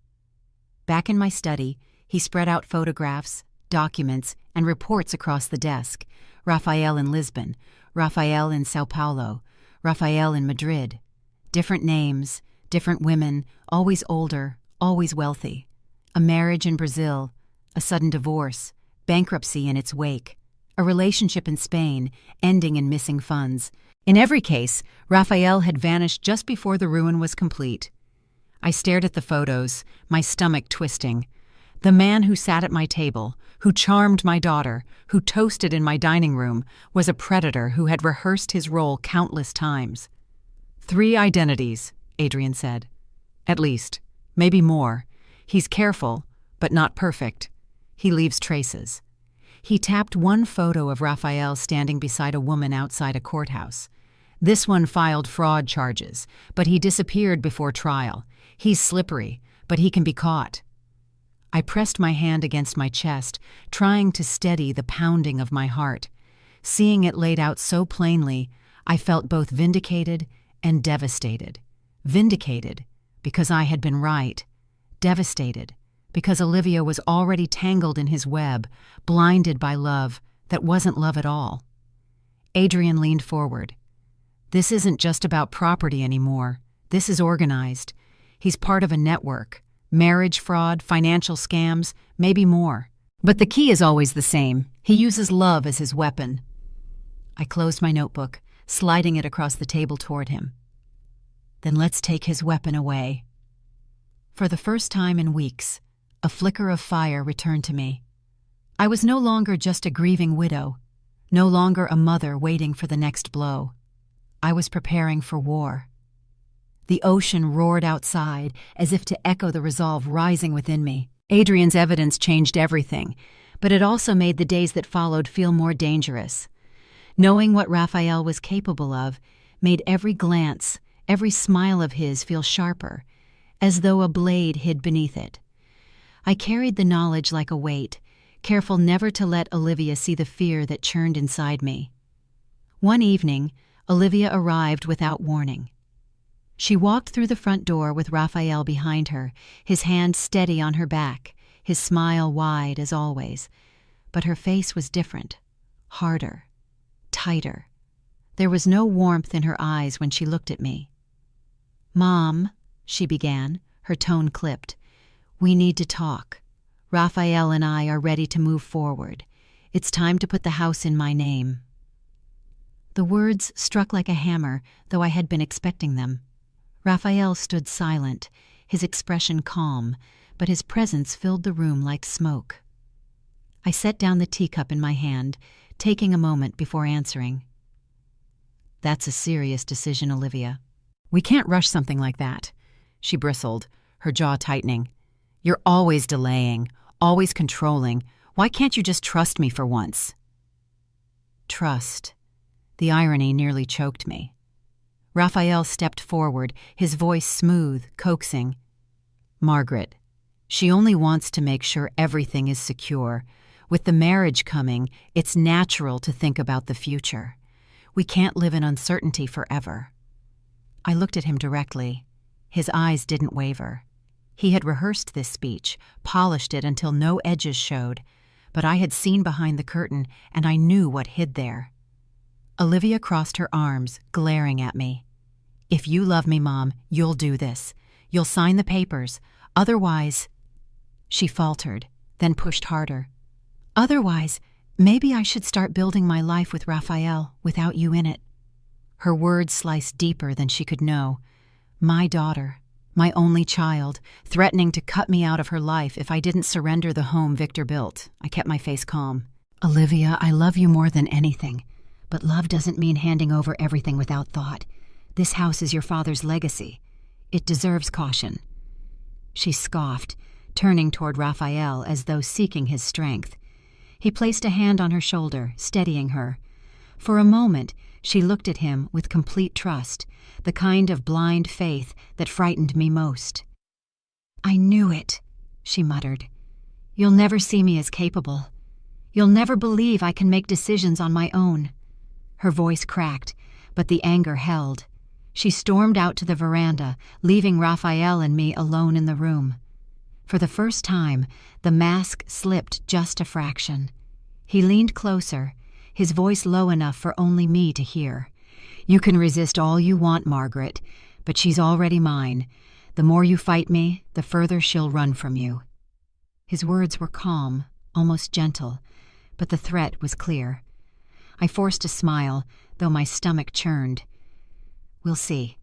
Back in my study, he spread out photographs, documents, and reports across the desk. Raphael in Lisbon, Raphael in Sao Paulo, Raphael in Madrid. Different names, different women, always older, always wealthy. A marriage in Brazil, a sudden divorce, bankruptcy in its wake, a relationship in Spain, ending in missing funds. In every case, Raphael had vanished just before the ruin was complete. I stared at the photos, my stomach twisting. The man who sat at my table, who charmed my daughter, who toasted in my dining room, was a predator who had rehearsed his role countless times. 3 identities, Adrian said. At least, maybe more. He's careful, but not perfect. He leaves traces. He tapped one photo of Raphael standing beside a woman outside a courthouse. This one filed fraud charges, but he disappeared before trial. He's slippery, but he can be caught. I pressed my hand against my chest, trying to steady the pounding of my heart. Seeing it laid out so plainly, I felt both vindicated and devastated. Vindicated, because I had been right. Devastated, because Olivia was already tangled in his web, blinded by love that wasn't love at all. Adrian leaned forward. This isn't just about property anymore. This is organized. He's part of a network. Marriage fraud, financial scams, maybe more. But the key is always the same. He uses love as his weapon. I closed my notebook, sliding it across the table toward him. Then let's take his weapon away. For the first time in weeks, a flicker of fire returned to me. I was no longer just a grieving widow, no longer a mother waiting for the next blow. I was preparing for war. The ocean roared outside, as if to echo the resolve rising within me. Adrian's evidence changed everything, but it also made the days that followed feel more dangerous. Knowing what Raphael was capable of made every glance, every smile of his feel sharper, as though a blade hid beneath it. I carried the knowledge like a weight, careful never to let Olivia see the fear that churned inside me. One evening, Olivia arrived without warning. She walked through the front door with Raphael behind her, his hand steady on her back, his smile wide as always. But her face was different, harder, tighter. There was no warmth in her eyes when she looked at me. "Mom," she began, her tone clipped, "we need to talk. Raphael and I are ready to move forward. It's time to put the house in my name." The words struck like a hammer, though I had been expecting them. Raphael stood silent, his expression calm, but his presence filled the room like smoke. I set down the teacup in my hand, taking a moment before answering. "That's a serious decision, Olivia. We can't rush something like that." She bristled, her jaw tightening. "You're always delaying, always controlling. Why can't you just trust me for once?" Trust. The irony nearly choked me. Raphael stepped forward, his voice smooth, coaxing. "Margaret, she only wants to make sure everything is secure. With the marriage coming, it's natural to think about the future. We can't live in uncertainty forever." I looked at him directly. His eyes didn't waver. He had rehearsed this speech, polished it until no edges showed, but I had seen behind the curtain, and I knew what hid there. Olivia crossed her arms, glaring at me. "If you love me, Mom, you'll do this. You'll sign the papers. Otherwise—" She faltered, then pushed harder. "Otherwise, maybe I should start building my life with Raphael, without you in it." Her words sliced deeper than she could know. My daughter, my only child, threatening to cut me out of her life if I didn't surrender the home Victor built. I kept my face calm. "Olivia, I love you more than anything. But love doesn't mean handing over everything without thought. This house is your father's legacy. It deserves caution." She scoffed, turning toward Raphael as though seeking his strength. He placed a hand on her shoulder, steadying her. For a moment, she looked at him with complete trust, the kind of blind faith that frightened me most. "I knew it," she muttered. "You'll never see me as capable. You'll never believe I can make decisions on my own." Her voice cracked, but the anger held. She stormed out to the veranda, leaving Raphael and me alone in the room. For the first time, the mask slipped just a fraction. He leaned closer, his voice low enough for only me to hear. "You can resist all you want, Margaret, but she's already mine. The more you fight me, the further she'll run from you." His words were calm, almost gentle, but the threat was clear. I forced a smile, though my stomach churned. "We'll see."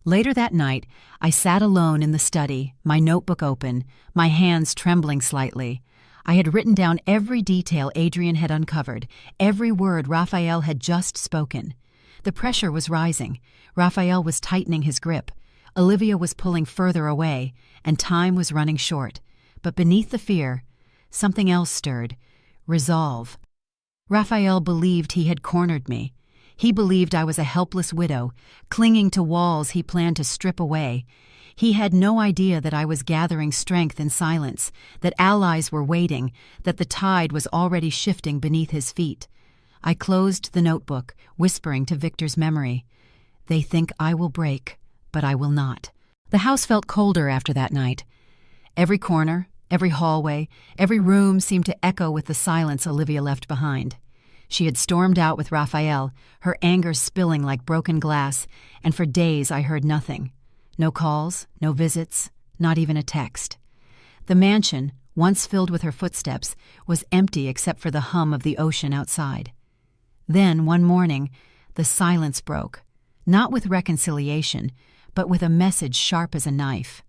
Later that night, I sat alone in the study, my notebook open, my hands trembling slightly. I had written down every detail Adrian had uncovered, every word Raphael had just spoken. The pressure was rising. Raphael was tightening his grip. Olivia was pulling further away, and time was running short. But beneath the fear, something else stirred. Resolve. Raphael believed he had cornered me. He believed I was a helpless widow, clinging to walls he planned to strip away. He had no idea that I was gathering strength in silence, that allies were waiting, that the tide was already shifting beneath his feet. I closed the notebook, whispering to Victor's memory. "They think I will break, but I will not." The house felt colder after that night. Every corner, every hallway, every room seemed to echo with the silence Olivia left behind. She had stormed out with Raphael, her anger spilling like broken glass, and for days I heard nothing. No calls, no visits, not even a text. The mansion, once filled with her footsteps, was empty except for the hum of the ocean outside. Then, one morning, the silence broke, not with reconciliation, but with a message sharp as a knife.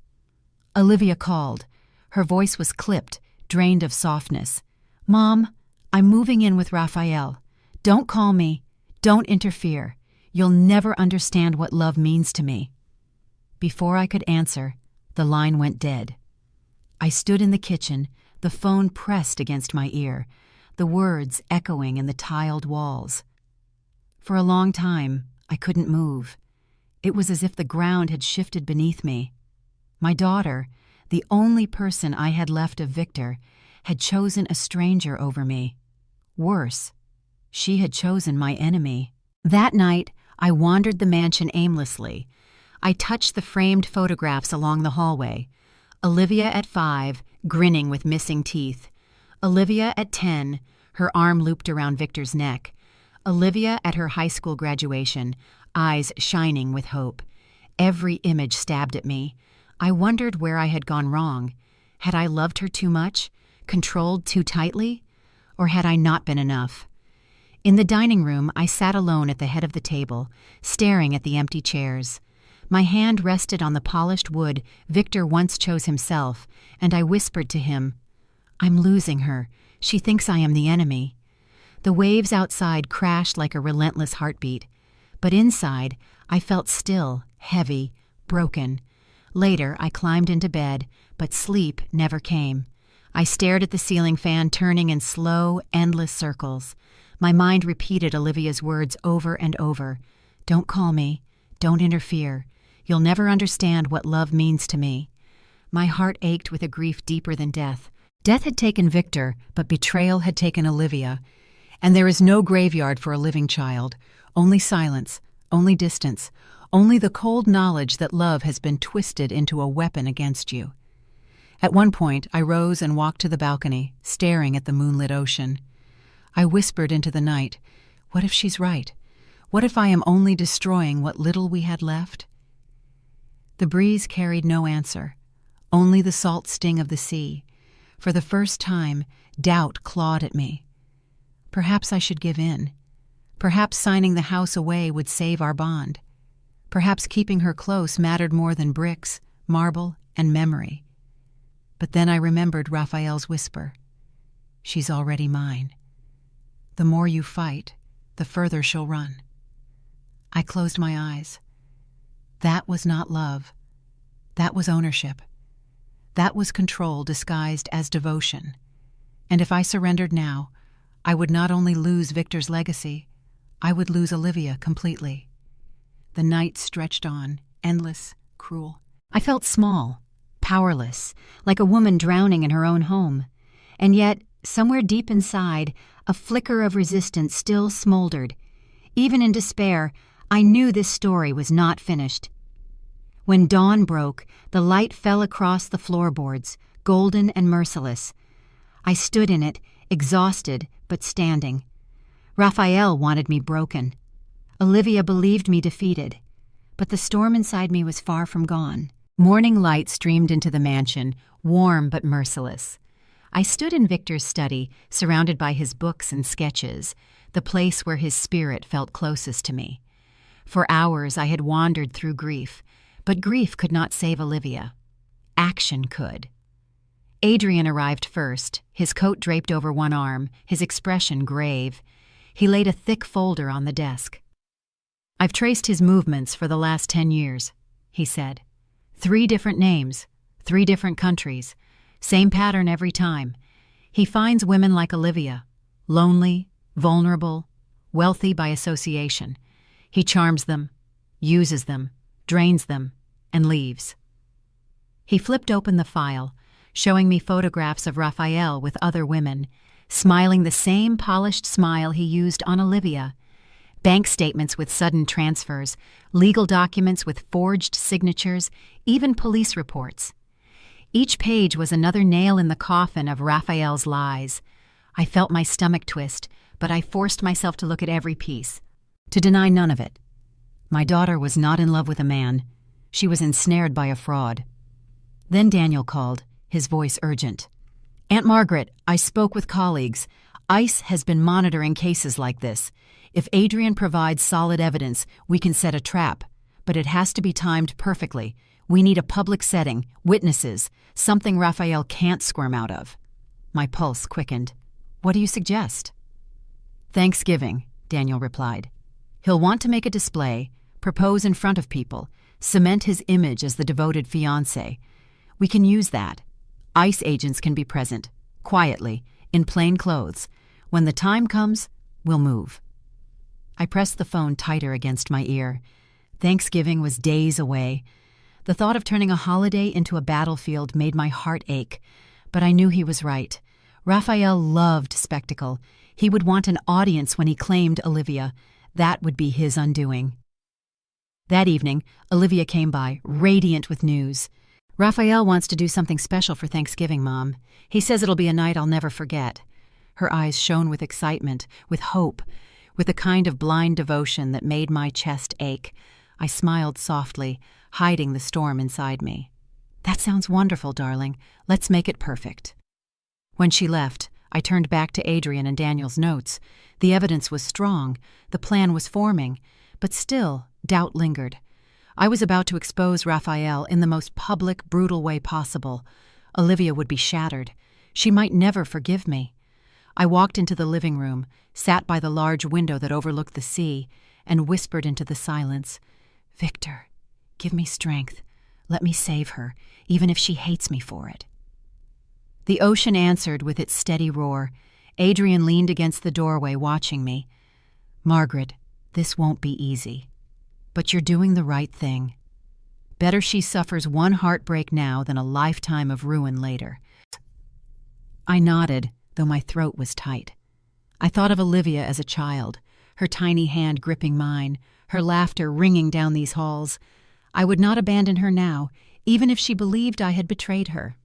Olivia called. Her voice was clipped, drained of softness. "Mom, I'm moving in with Raphael. Don't call me. Don't interfere. You'll never understand what love means to me." Before I could answer, the line went dead. I stood in the kitchen, the phone pressed against my ear, the words echoing in the tiled walls. For a long time, I couldn't move. It was as if the ground had shifted beneath me. My daughter, the only person I had left of Victor, had chosen a stranger over me. Worse, she had chosen my enemy. That night, I wandered the mansion aimlessly. I touched the framed photographs along the hallway. Olivia at 5, grinning with missing teeth. Olivia at 10, her arm looped around Victor's neck. Olivia at her high school graduation, eyes shining with hope. Every image stabbed at me. I wondered where I had gone wrong. Had I loved her too much? Controlled too tightly? Or had I not been enough? In the dining room, I sat alone at the head of the table, staring at the empty chairs. My hand rested on the polished wood Victor once chose himself, and I whispered to him, "I'm losing her. She thinks I am the enemy." The waves outside crashed like a relentless heartbeat, but inside I felt still, heavy, broken. Later, I climbed into bed, but sleep never came. I stared at the ceiling fan turning in slow, endless circles. My mind repeated Olivia's words over and over. "Don't call me. Don't interfere. You'll never understand what love means to me." My heart ached with a grief deeper than death. Death had taken Victor, but betrayal had taken Olivia. And there is no graveyard for a living child. Only silence, only distance, only the cold knowledge that love has been twisted into a weapon against you. At one point, I rose and walked to the balcony, staring at the moonlit ocean. I whispered into the night, "What if she's right? What if I am only destroying what little we had left?" The breeze carried no answer, only the salt sting of the sea. For the first time, doubt clawed at me. Perhaps I should give in. Perhaps signing the house away would save our bond. Perhaps keeping her close mattered more than bricks, marble, and memory. But then I remembered Raphael's whisper. "She's already mine. The more you fight, the further she'll run." I closed my eyes. That was not love. That was ownership. That was control disguised as devotion. And if I surrendered now, I would not only lose Victor's legacy, I would lose Olivia completely. The night stretched on, endless, cruel. I felt small, powerless, like a woman drowning in her own home. And yet, somewhere deep inside, a flicker of resistance still smoldered. Even in despair, I knew this story was not finished. When dawn broke, the light fell across the floorboards, golden and merciless. I stood in it, exhausted but standing. Raphael wanted me broken. Olivia believed me defeated. But the storm inside me was far from gone. Morning light streamed into the mansion, warm but merciless. I stood in Victor's study, surrounded by his books and sketches, the place where his spirit felt closest to me. For hours I had wandered through grief, but grief could not save Olivia. Action could. Adrian arrived first, his coat draped over one arm, his expression grave. He laid a thick folder on the desk. "I've traced his movements for the last 10 years, he said. 3 different names, 3 different countries, same pattern every time. He finds women like Olivia, lonely, vulnerable, wealthy by association. He charms them, uses them, drains them, and leaves." He flipped open the file, showing me photographs of Raphael with other women, smiling the same polished smile he used on Olivia. Bank statements with sudden transfers, legal documents with forged signatures, even police reports. Each page was another nail in the coffin of Raphael's lies. I felt my stomach twist, but I forced myself to look at every piece, to deny none of it. My daughter was not in love with a man. She was ensnared by a fraud. Then Daniel called, his voice urgent. "Aunt Margaret, I spoke with colleagues. ICE has been monitoring cases like this. If Adrian provides solid evidence, we can set a trap. But it has to be timed perfectly. We need a public setting, witnesses, something Raphael can't squirm out of." My pulse quickened. "What do you suggest?" "Thanksgiving," Daniel replied. "He'll want to make a display, propose in front of people, cement his image as the devoted fiancé. We can use that. ICE agents can be present, quietly, in plain clothes. When the time comes, we'll move." I pressed the phone tighter against my ear. Thanksgiving was days away. The thought of turning a holiday into a battlefield made my heart ache, but I knew he was right. Raphael loved spectacle. He would want an audience when he claimed Olivia. That would be his undoing. That evening, Olivia came by, radiant with news. "Raphael wants to do something special for Thanksgiving, Mom. He says it'll be a night I'll never forget." Her eyes shone with excitement, with hope, with a kind of blind devotion that made my chest ache. I smiled softly, hiding the storm inside me. "That sounds wonderful, darling. Let's make it perfect." When she left, I turned back to Adrian and Daniel's notes. The evidence was strong, the plan was forming, but still, doubt lingered. I was about to expose Raphael in the most public, brutal way possible. Olivia would be shattered. She might never forgive me. I walked into the living room, sat by the large window that overlooked the sea, and whispered into the silence, "Victor, give me strength. Let me save her, even if she hates me for it." The ocean answered with its steady roar. Adrian leaned against the doorway, watching me. "Margaret, this won't be easy. But you're doing the right thing. Better she suffers one heartbreak now than a lifetime of ruin later." I nodded, though my throat was tight. I thought of Olivia as a child, her tiny hand gripping mine, her laughter ringing down these halls. I would not abandon her now, even if she believed I had betrayed her.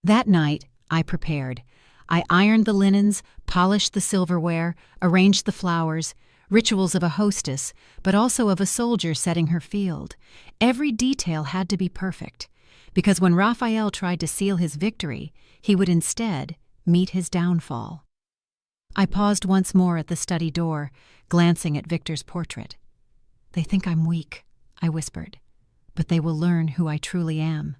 That night, I prepared. I ironed the linens, polished the silverware, arranged the flowers, rituals of a hostess, but also of a soldier setting her field. Every detail had to be perfect, because when Raphael tried to seal his victory, he would instead meet his downfall. I paused once more at the study door, glancing at Victor's portrait. "They think I'm weak," I whispered, "but they will learn who I truly am."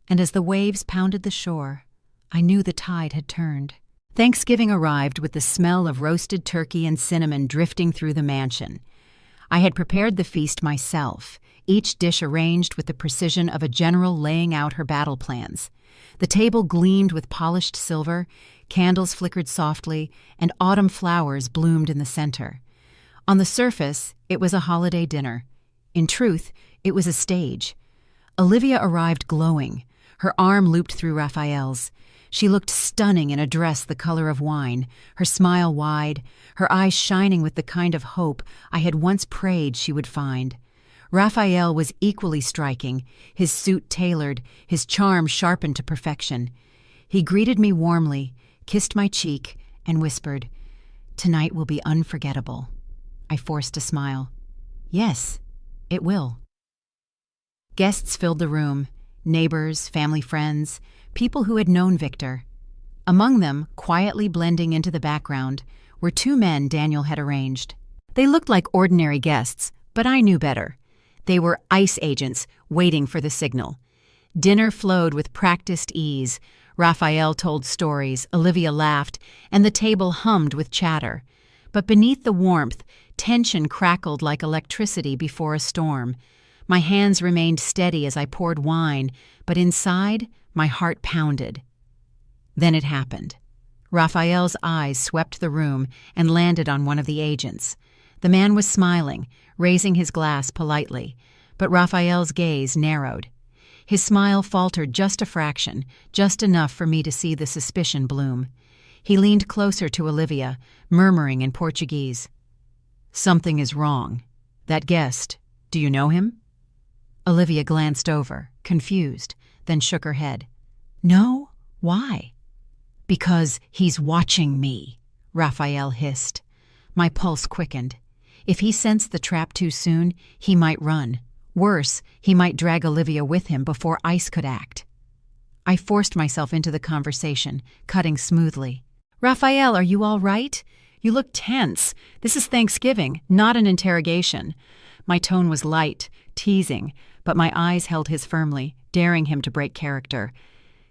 And as the waves pounded the shore, I knew the tide had turned. Thanksgiving arrived with the smell of roasted turkey and cinnamon drifting through the mansion. I had prepared the feast myself, each dish arranged with the precision of a general laying out her battle plans. The table gleamed with polished silver, candles flickered softly, and autumn flowers bloomed in the center. On the surface, it was a holiday dinner. In truth, it was a stage. Olivia arrived glowing, her arm looped through Raphael's. She looked stunning in a dress the color of wine, her smile wide, her eyes shining with the kind of hope I had once prayed she would find. Raphael was equally striking, his suit tailored, his charm sharpened to perfection. He greeted me warmly, kissed my cheek, and whispered, "Tonight will be unforgettable." I forced a smile. "Yes, it will." Guests filled the room, neighbors, family friends, people who had known Victor. Among them, quietly blending into the background, were two men Daniel had arranged. They looked like ordinary guests, but I knew better. They were ICE agents waiting for the signal. Dinner flowed with practiced ease. Raphael told stories, Olivia laughed, and the table hummed with chatter. But beneath the warmth, tension crackled like electricity before a storm. My hands remained steady as I poured wine, but inside, my heart pounded. Then it happened. Raphael's eyes swept the room and landed on one of the agents. The man was smiling, raising his glass politely, but Raphael's gaze narrowed. His smile faltered just a fraction, just enough for me to see the suspicion bloom. He leaned closer to Olivia, murmuring in Portuguese, "Something is wrong. That guest, do you know him?" Olivia glanced over, confused, then shook her head. "No? Why?" "Because he's watching me," Raphael hissed. My pulse quickened. If he sensed the trap too soon, he might run. Worse, he might drag Olivia with him before Ice could act. I forced myself into the conversation, cutting smoothly. Raphael, are you all right? You look tense. This is Thanksgiving, not an interrogation. My tone was light, teasing, but my eyes held his firmly, daring him to break character.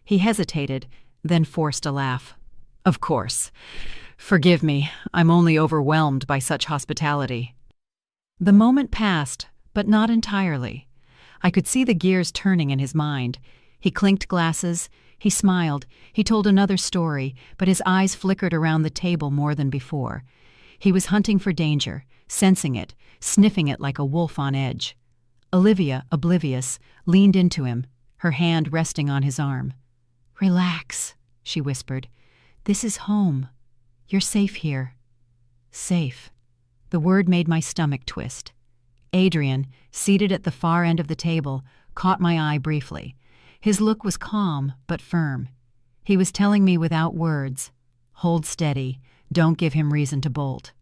He hesitated, then forced a laugh. Of course. Forgive me, I'm only overwhelmed by such hospitality. The moment passed, but not entirely. I could see the gears turning in his mind. He clinked glasses, he smiled, he told another story, but his eyes flickered around the table more than before. He was hunting for danger, sensing it, sniffing it like a wolf on edge. Olivia, oblivious, leaned into him, her hand resting on his arm. Relax, she whispered. This is home. You're safe here. Safe. The word made my stomach twist. Adrian, seated at the far end of the table, caught my eye briefly. His look was calm but firm. He was telling me without words, hold steady, don't give him reason to bolt.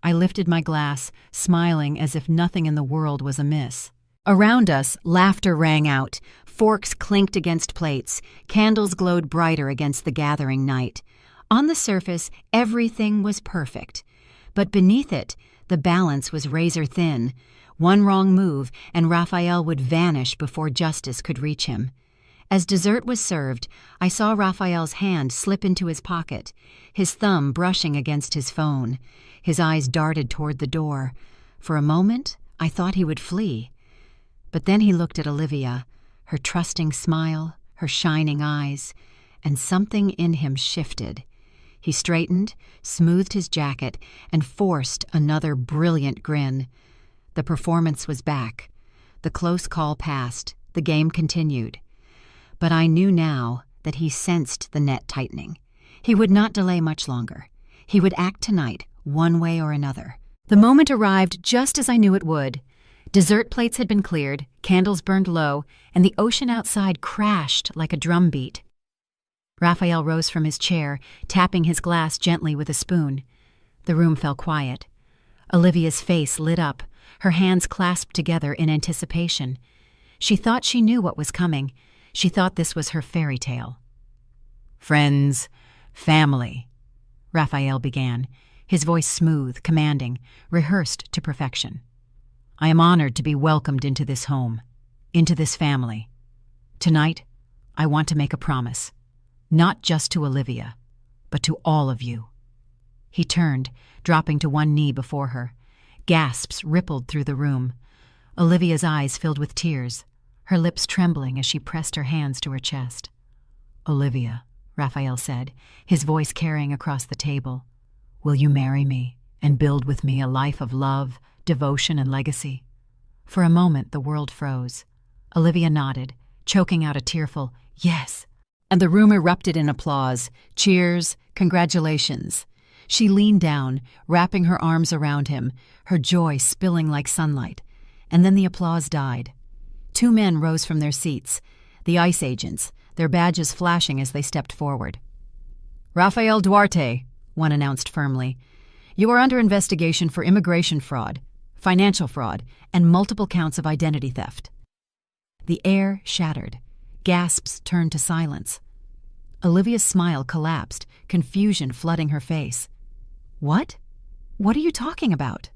I lifted my glass, smiling as if nothing in the world was amiss. Around us, laughter rang out, forks clinked against plates, candles glowed brighter against the gathering night. On the surface, everything was perfect. But beneath it, the balance was razor thin. One wrong move, and Raphael would vanish before justice could reach him. As dessert was served, I saw Raphael's hand slip into his pocket, his thumb brushing against his phone. His eyes darted toward the door. For a moment, I thought he would flee. But then he looked at Olivia, her trusting smile, her shining eyes, and something in him shifted. He straightened, smoothed his jacket, and forced another brilliant grin. The performance was back. The close call passed. The game continued. But I knew now that he sensed the net tightening. He would not delay much longer. He would act tonight, one way or another. The moment arrived just as I knew it would. Dessert plates had been cleared, candles burned low, and the ocean outside crashed like a drum beat. Raphael rose from his chair, tapping his glass gently with a spoon. The room fell quiet. Olivia's face lit up, her hands clasped together in anticipation. She thought she knew what was coming. She thought this was her fairy tale. Friends, family, Raphael began, his voice smooth, commanding, rehearsed to perfection. I am honored to be welcomed into this home, into this family. Tonight, I want to make a promise, not just to Olivia, but to all of you. He turned, dropping to one knee before her. Gasps rippled through the room. Olivia's eyes filled with tears, her lips trembling as she pressed her hands to her chest. Olivia, Raphael said, his voice carrying across the table, will you marry me and build with me a life of love, devotion, and legacy? For a moment, the world froze. Olivia nodded, choking out a tearful yes, and the room erupted in applause, cheers, congratulations. She leaned down, wrapping her arms around him, her joy spilling like sunlight. And then the applause died. Two men rose from their seats, the ICE agents, their badges flashing as they stepped forward. Rafael Duarte, one announced firmly, you are under investigation for immigration fraud, financial fraud, and multiple counts of identity theft. The air shattered. Gasps turned to silence. Olivia's smile collapsed, confusion flooding her face. What? What are you talking about?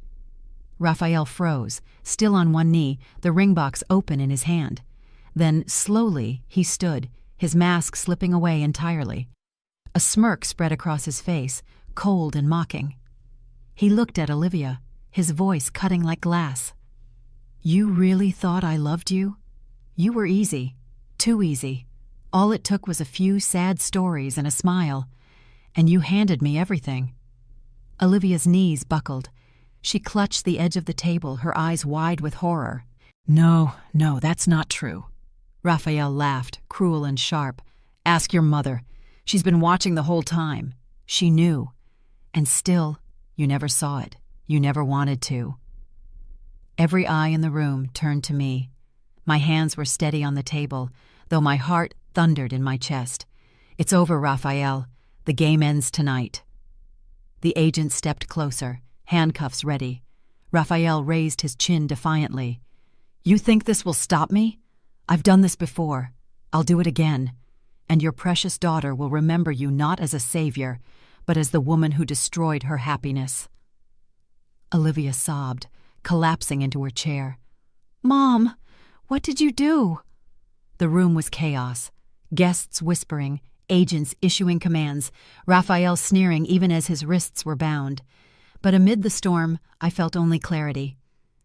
Raphael froze, still on one knee, the ring box open in his hand. Then, slowly, he stood, his mask slipping away entirely. A smirk spread across his face, cold and mocking. He looked at Olivia, his voice cutting like glass. You really thought I loved you? You were easy, too easy. All it took was a few sad stories and a smile, and you handed me everything. Olivia's knees buckled. She clutched the edge of the table, her eyes wide with horror. No, that's not true. Raphael laughed, cruel and sharp. Ask your mother. She's been watching the whole time. She knew. And still, you never saw it. You never wanted to. Every eye in the room turned to me. My hands were steady on the table, though my heart thundered in my chest. It's over, Raphael. The game ends tonight. The agent stepped closer, handcuffs ready. Raphael raised his chin defiantly. "You think this will stop me? I've done this before. I'll do it again. And your precious daughter will remember you not as a savior, but as the woman who destroyed her happiness." Olivia sobbed, collapsing into her chair. "Mom, what did you do?" The room was chaos. Guests whispering, agents issuing commands, Raphael sneering even as his wrists were bound. But amid the storm, I felt only clarity.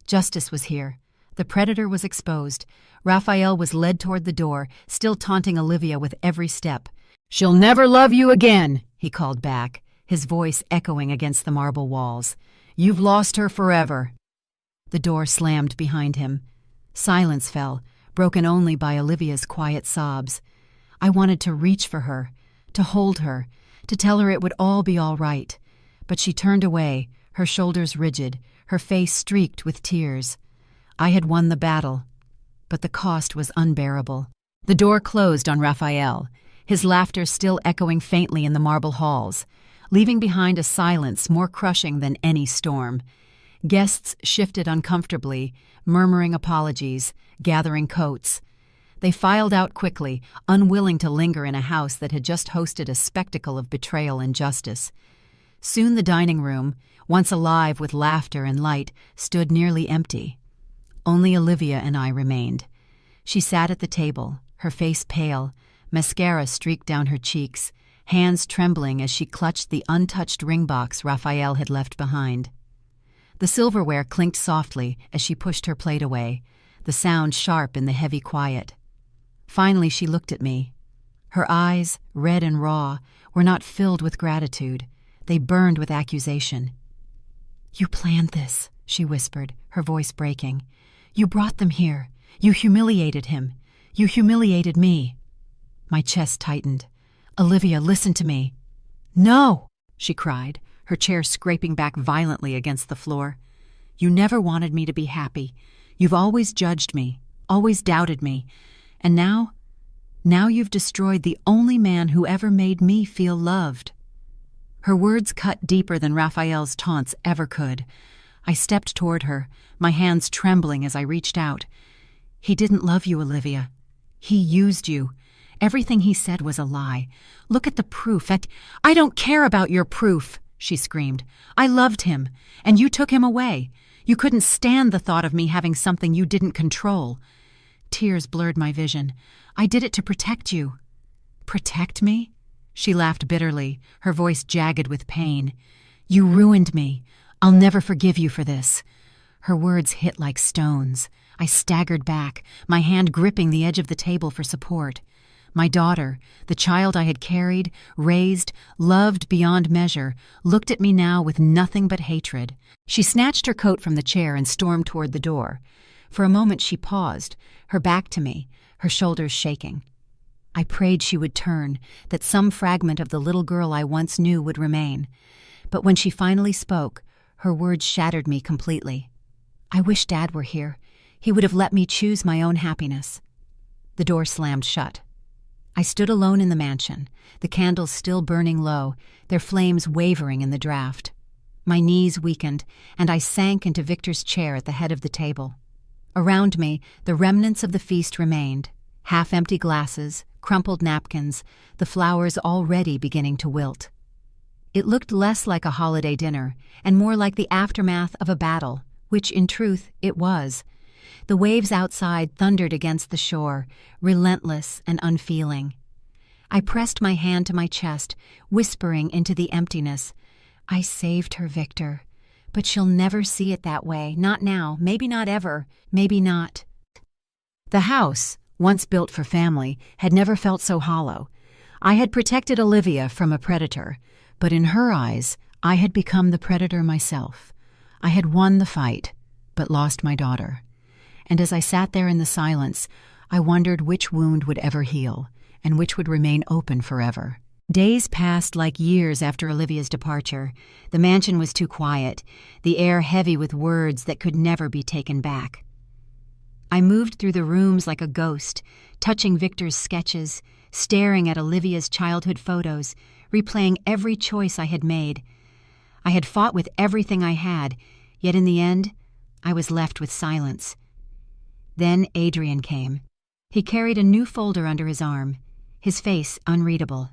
Justice was here. The predator was exposed. Raphael was led toward the door, still taunting Olivia with every step. "She'll never love you again," he called back, his voice echoing against the marble walls. "You've lost her forever." The door slammed behind him. Silence fell, broken only by Olivia's quiet sobs. I wanted to reach for her, to hold her, to tell her it would all be all right. But she turned away, her shoulders rigid, her face streaked with tears. I had won the battle, but the cost was unbearable. The door closed on Raphael, his laughter still echoing faintly in the marble halls, leaving behind a silence more crushing than any storm. Guests shifted uncomfortably, murmuring apologies, gathering coats. They filed out quickly, unwilling to linger in a house that had just hosted a spectacle of betrayal and justice. Soon the dining room, once alive with laughter and light, stood nearly empty. Only Olivia and I remained. She sat at the table, her face pale, mascara streaked down her cheeks, hands trembling as she clutched the untouched ring box Raphael had left behind. The silverware clinked softly as she pushed her plate away, the sound sharp in the heavy quiet. Finally she looked at me. Her eyes, red and raw, were not filled with gratitude. They burned with accusation. "You planned this," she whispered, her voice breaking. "You brought them here. You humiliated him. You humiliated me." My chest tightened. "Olivia, listen to me." "No!" she cried, her chair scraping back violently against the floor. "You never wanted me to be happy. You've always judged me, always doubted me. And now you've destroyed the only man who ever made me feel loved." Her words cut deeper than Raphael's taunts ever could. I stepped toward her, my hands trembling as I reached out. "He didn't love you, Olivia. He used you. Everything he said was a lie. Look at the proof. I don't care about your proof," she screamed. "I loved him, and you took him away. You couldn't stand the thought of me having something you didn't control." Tears blurred my vision. "I did it to protect you." "Protect me?" She laughed bitterly, her voice jagged with pain. "You ruined me. I'll never forgive you for this." Her words hit like stones. I staggered back, my hand gripping the edge of the table for support. My daughter, the child I had carried, raised, loved beyond measure, looked at me now with nothing but hatred. She snatched her coat from the chair and stormed toward the door. For a moment she paused, her back to me, her shoulders shaking. I prayed she would turn, that some fragment of the little girl I once knew would remain. But when she finally spoke, her words shattered me completely. "I wish Dad were here. He would have let me choose my own happiness." The door slammed shut. I stood alone in the mansion, the candles still burning low, their flames wavering in the draught. My knees weakened, and I sank into Victor's chair at the head of the table. Around me, the remnants of the feast remained, half-empty glasses, crumpled napkins, the flowers already beginning to wilt. It looked less like a holiday dinner, and more like the aftermath of a battle, which, in truth, it was. The waves outside thundered against the shore, relentless and unfeeling. I pressed my hand to my chest, whispering into the emptiness, "I saved her, Victor. But she'll never see it that way, not now, maybe not ever, maybe not." The house, once built for family, had never felt so hollow. I had protected Olivia from a predator, but in her eyes, I had become the predator myself. I had won the fight, but lost my daughter. And as I sat there in the silence, I wondered which wound would ever heal, and which would remain open forever. Days passed like years after Olivia's departure. The mansion was too quiet, the air heavy with words that could never be taken back. I moved through the rooms like a ghost, touching Victor's sketches, staring at Olivia's childhood photos, replaying every choice I had made. I had fought with everything I had, yet in the end, I was left with silence. Then Adrian came. He carried a new folder under his arm, his face unreadable.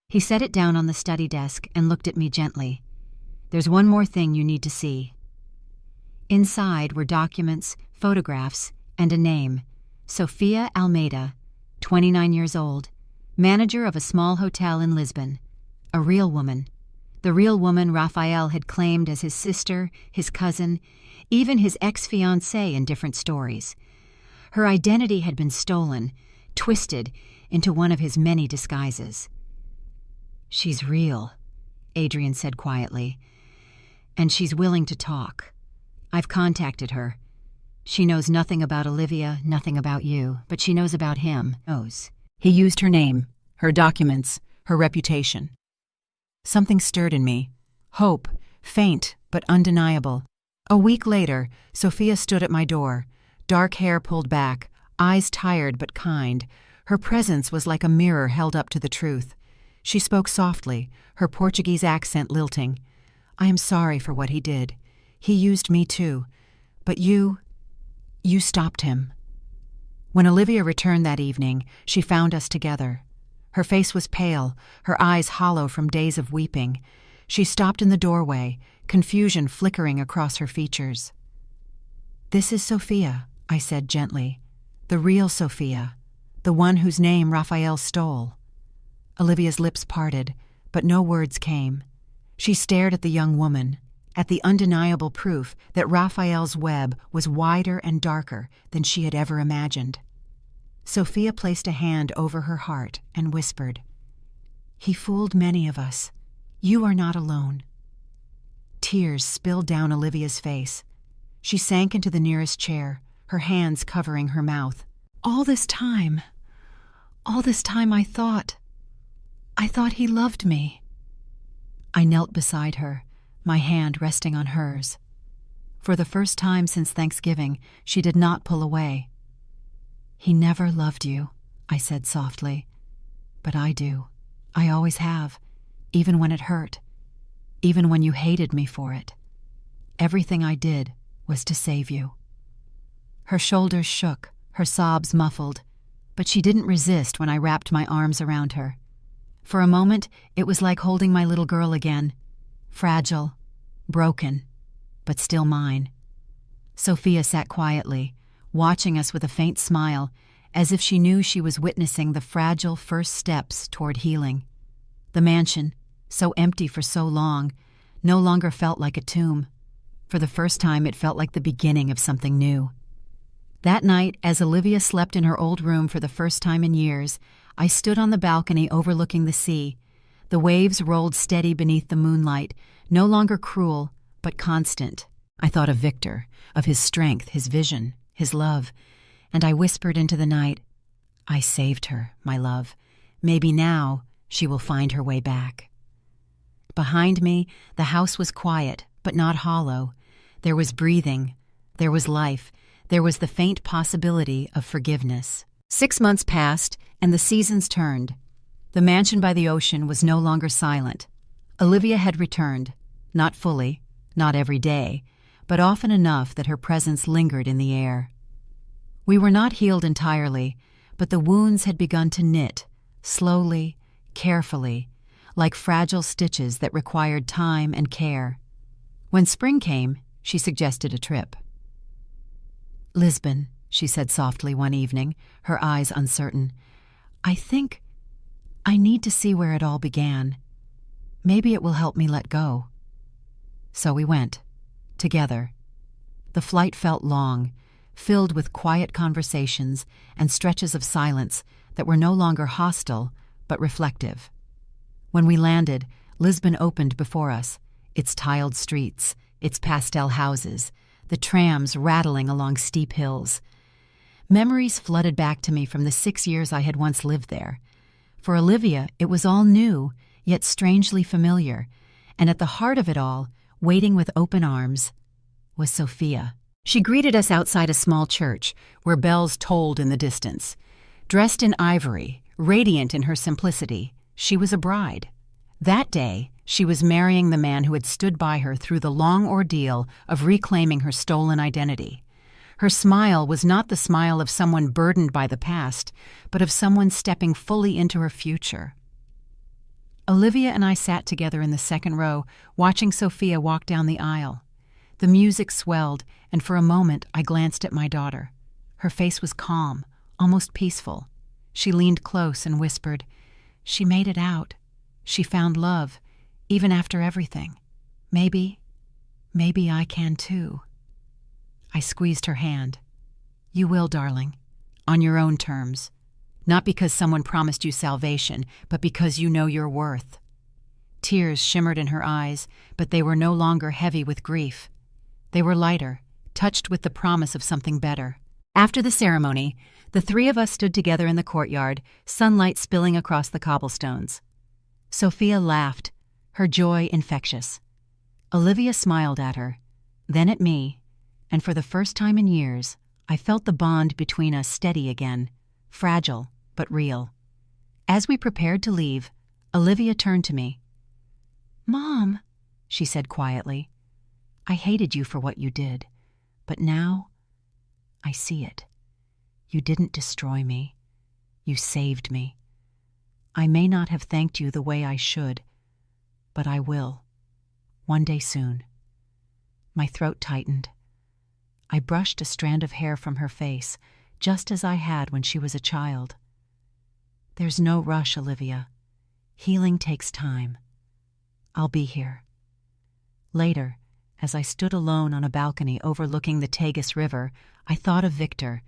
He set it down on the study desk and looked at me gently. "There's one more thing you need to see." Inside were documents, photographs, and a name: Sofia Almeida, 29 years old, manager of a small hotel in Lisbon. A real woman. The real woman Raphael had claimed as his sister, his cousin, even his ex-fiancé in different stories. Her identity had been stolen, twisted into one of his many disguises. "She's real," Adrian said quietly. "And she's willing to talk. I've contacted her. She knows nothing about Olivia, nothing about you, but she knows about him. Knows. He used her name, her documents, her reputation." Something stirred in me. Hope, faint but undeniable. A week later, Sophia stood at my door, dark hair pulled back, eyes tired but kind. Her presence was like a mirror held up to the truth. She spoke softly, her Portuguese accent lilting. "I am sorry for what he did. He used me too. But you stopped him." When Olivia returned that evening, she found us together. Her face was pale, her eyes hollow from days of weeping. She stopped in the doorway, confusion flickering across her features. "This is Sophia," I said gently. "The real Sophia, the one whose name Raphael stole." Olivia's lips parted, but no words came. She stared at the young woman, at the undeniable proof that Raphael's web was wider and darker than she had ever imagined. Sophia placed a hand over her heart and whispered, "He fooled many of us. You are not alone." Tears spilled down Olivia's face. She sank into the nearest chair, her hands covering her mouth. All this time I thought he loved me." I knelt beside her, my hand resting on hers. For the first time since Thanksgiving, she did not pull away. "He never loved you," I said softly. "But I do. I always have, even when it hurt, even when you hated me for it. Everything I did was to save you." Her shoulders shook, her sobs muffled, but she didn't resist when I wrapped my arms around her. For a moment, it was like holding my little girl again, fragile, broken, but still mine. Sophia sat quietly, watching us with a faint smile, as if she knew she was witnessing the fragile first steps toward healing. The mansion, so empty for so long, no longer felt like a tomb. For the first time, it felt like the beginning of something new. That night, as Olivia slept in her old room for the first time in years, I stood on the balcony overlooking the sea. The waves rolled steady beneath the moonlight, no longer cruel, but constant. I thought of Victor, of his strength, his vision, his love, and I whispered into the night, "I saved her, my love. Maybe now she will find her way back." Behind me, the house was quiet, but not hollow. There was breathing, there was life, there was the faint possibility of forgiveness. 6 months passed, and the seasons turned. The mansion by the ocean was no longer silent. Olivia had returned, not fully, not every day, but often enough that her presence lingered in the air. We were not healed entirely, but the wounds had begun to knit, slowly, carefully, like fragile stitches that required time and care. When spring came, she suggested a trip. "Lisbon," she said softly one evening, her eyes uncertain. "I think I need to see where it all began. Maybe it will help me let go." So we went, together. The flight felt long, filled with quiet conversations and stretches of silence that were no longer hostile, but reflective. When we landed, Lisbon opened before us, its tiled streets, its pastel houses, the trams rattling along steep hills. Memories flooded back to me from the 6 years I had once lived there. For Olivia, it was all new, yet strangely familiar, and at the heart of it all, waiting with open arms, was Sophia. She greeted us outside a small church, where bells tolled in the distance. Dressed in ivory, radiant in her simplicity, she was a bride. That day, She was marrying the man who had stood by her through the long ordeal of reclaiming her stolen identity. Her smile was not the smile of someone burdened by the past, but of someone stepping fully into her future. Olivia and I sat together in the second row, watching Sophia walk down the aisle. The music swelled, and for a moment I glanced at my daughter. Her face was calm, almost peaceful. She leaned close and whispered, "She made it out. She found love, even after everything. Maybe I can too." I squeezed her hand. "You will, darling, on your own terms. Not because someone promised you salvation, but because you know your worth." Tears shimmered in her eyes, but they were no longer heavy with grief. They were lighter, touched with the promise of something better. After the ceremony, the three of us stood together in the courtyard, sunlight spilling across the cobblestones. Sophia laughed, her joy infectious. Olivia smiled at her, then at me, and for the first time in years, I felt the bond between us steady again, fragile but real. As we prepared to leave, Olivia turned to me. "Mom," she said quietly, "I hated you for what you did, but now I see it. You didn't destroy me. You saved me. I may not have thanked you the way I should, but I will. One day soon." My throat tightened. I brushed a strand of hair from her face, just as I had when she was a child. "There's no rush, Olivia. Healing takes time. I'll be here." Later, as I stood alone on a balcony overlooking the Tagus River, I thought of Victor.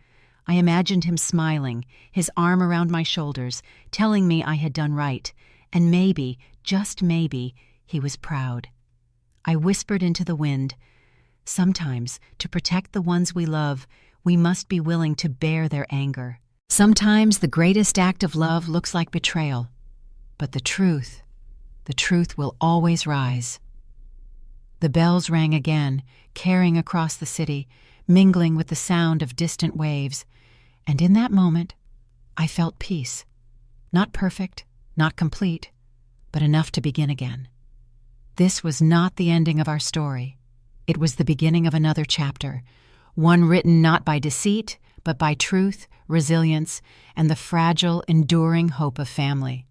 I imagined him smiling, his arm around my shoulders, telling me I had done right, and maybe, just maybe, he was proud. I whispered into the wind, "Sometimes, to protect the ones we love, we must be willing to bear their anger. Sometimes the greatest act of love looks like betrayal, but the truth will always rise." The bells rang again, carrying across the city, mingling with the sound of distant waves, and in that moment, I felt peace. Not perfect, not complete, but enough to begin again. This was not the ending of our story. It was the beginning of another chapter, one written not by deceit, but by truth, resilience, and the fragile, enduring hope of family.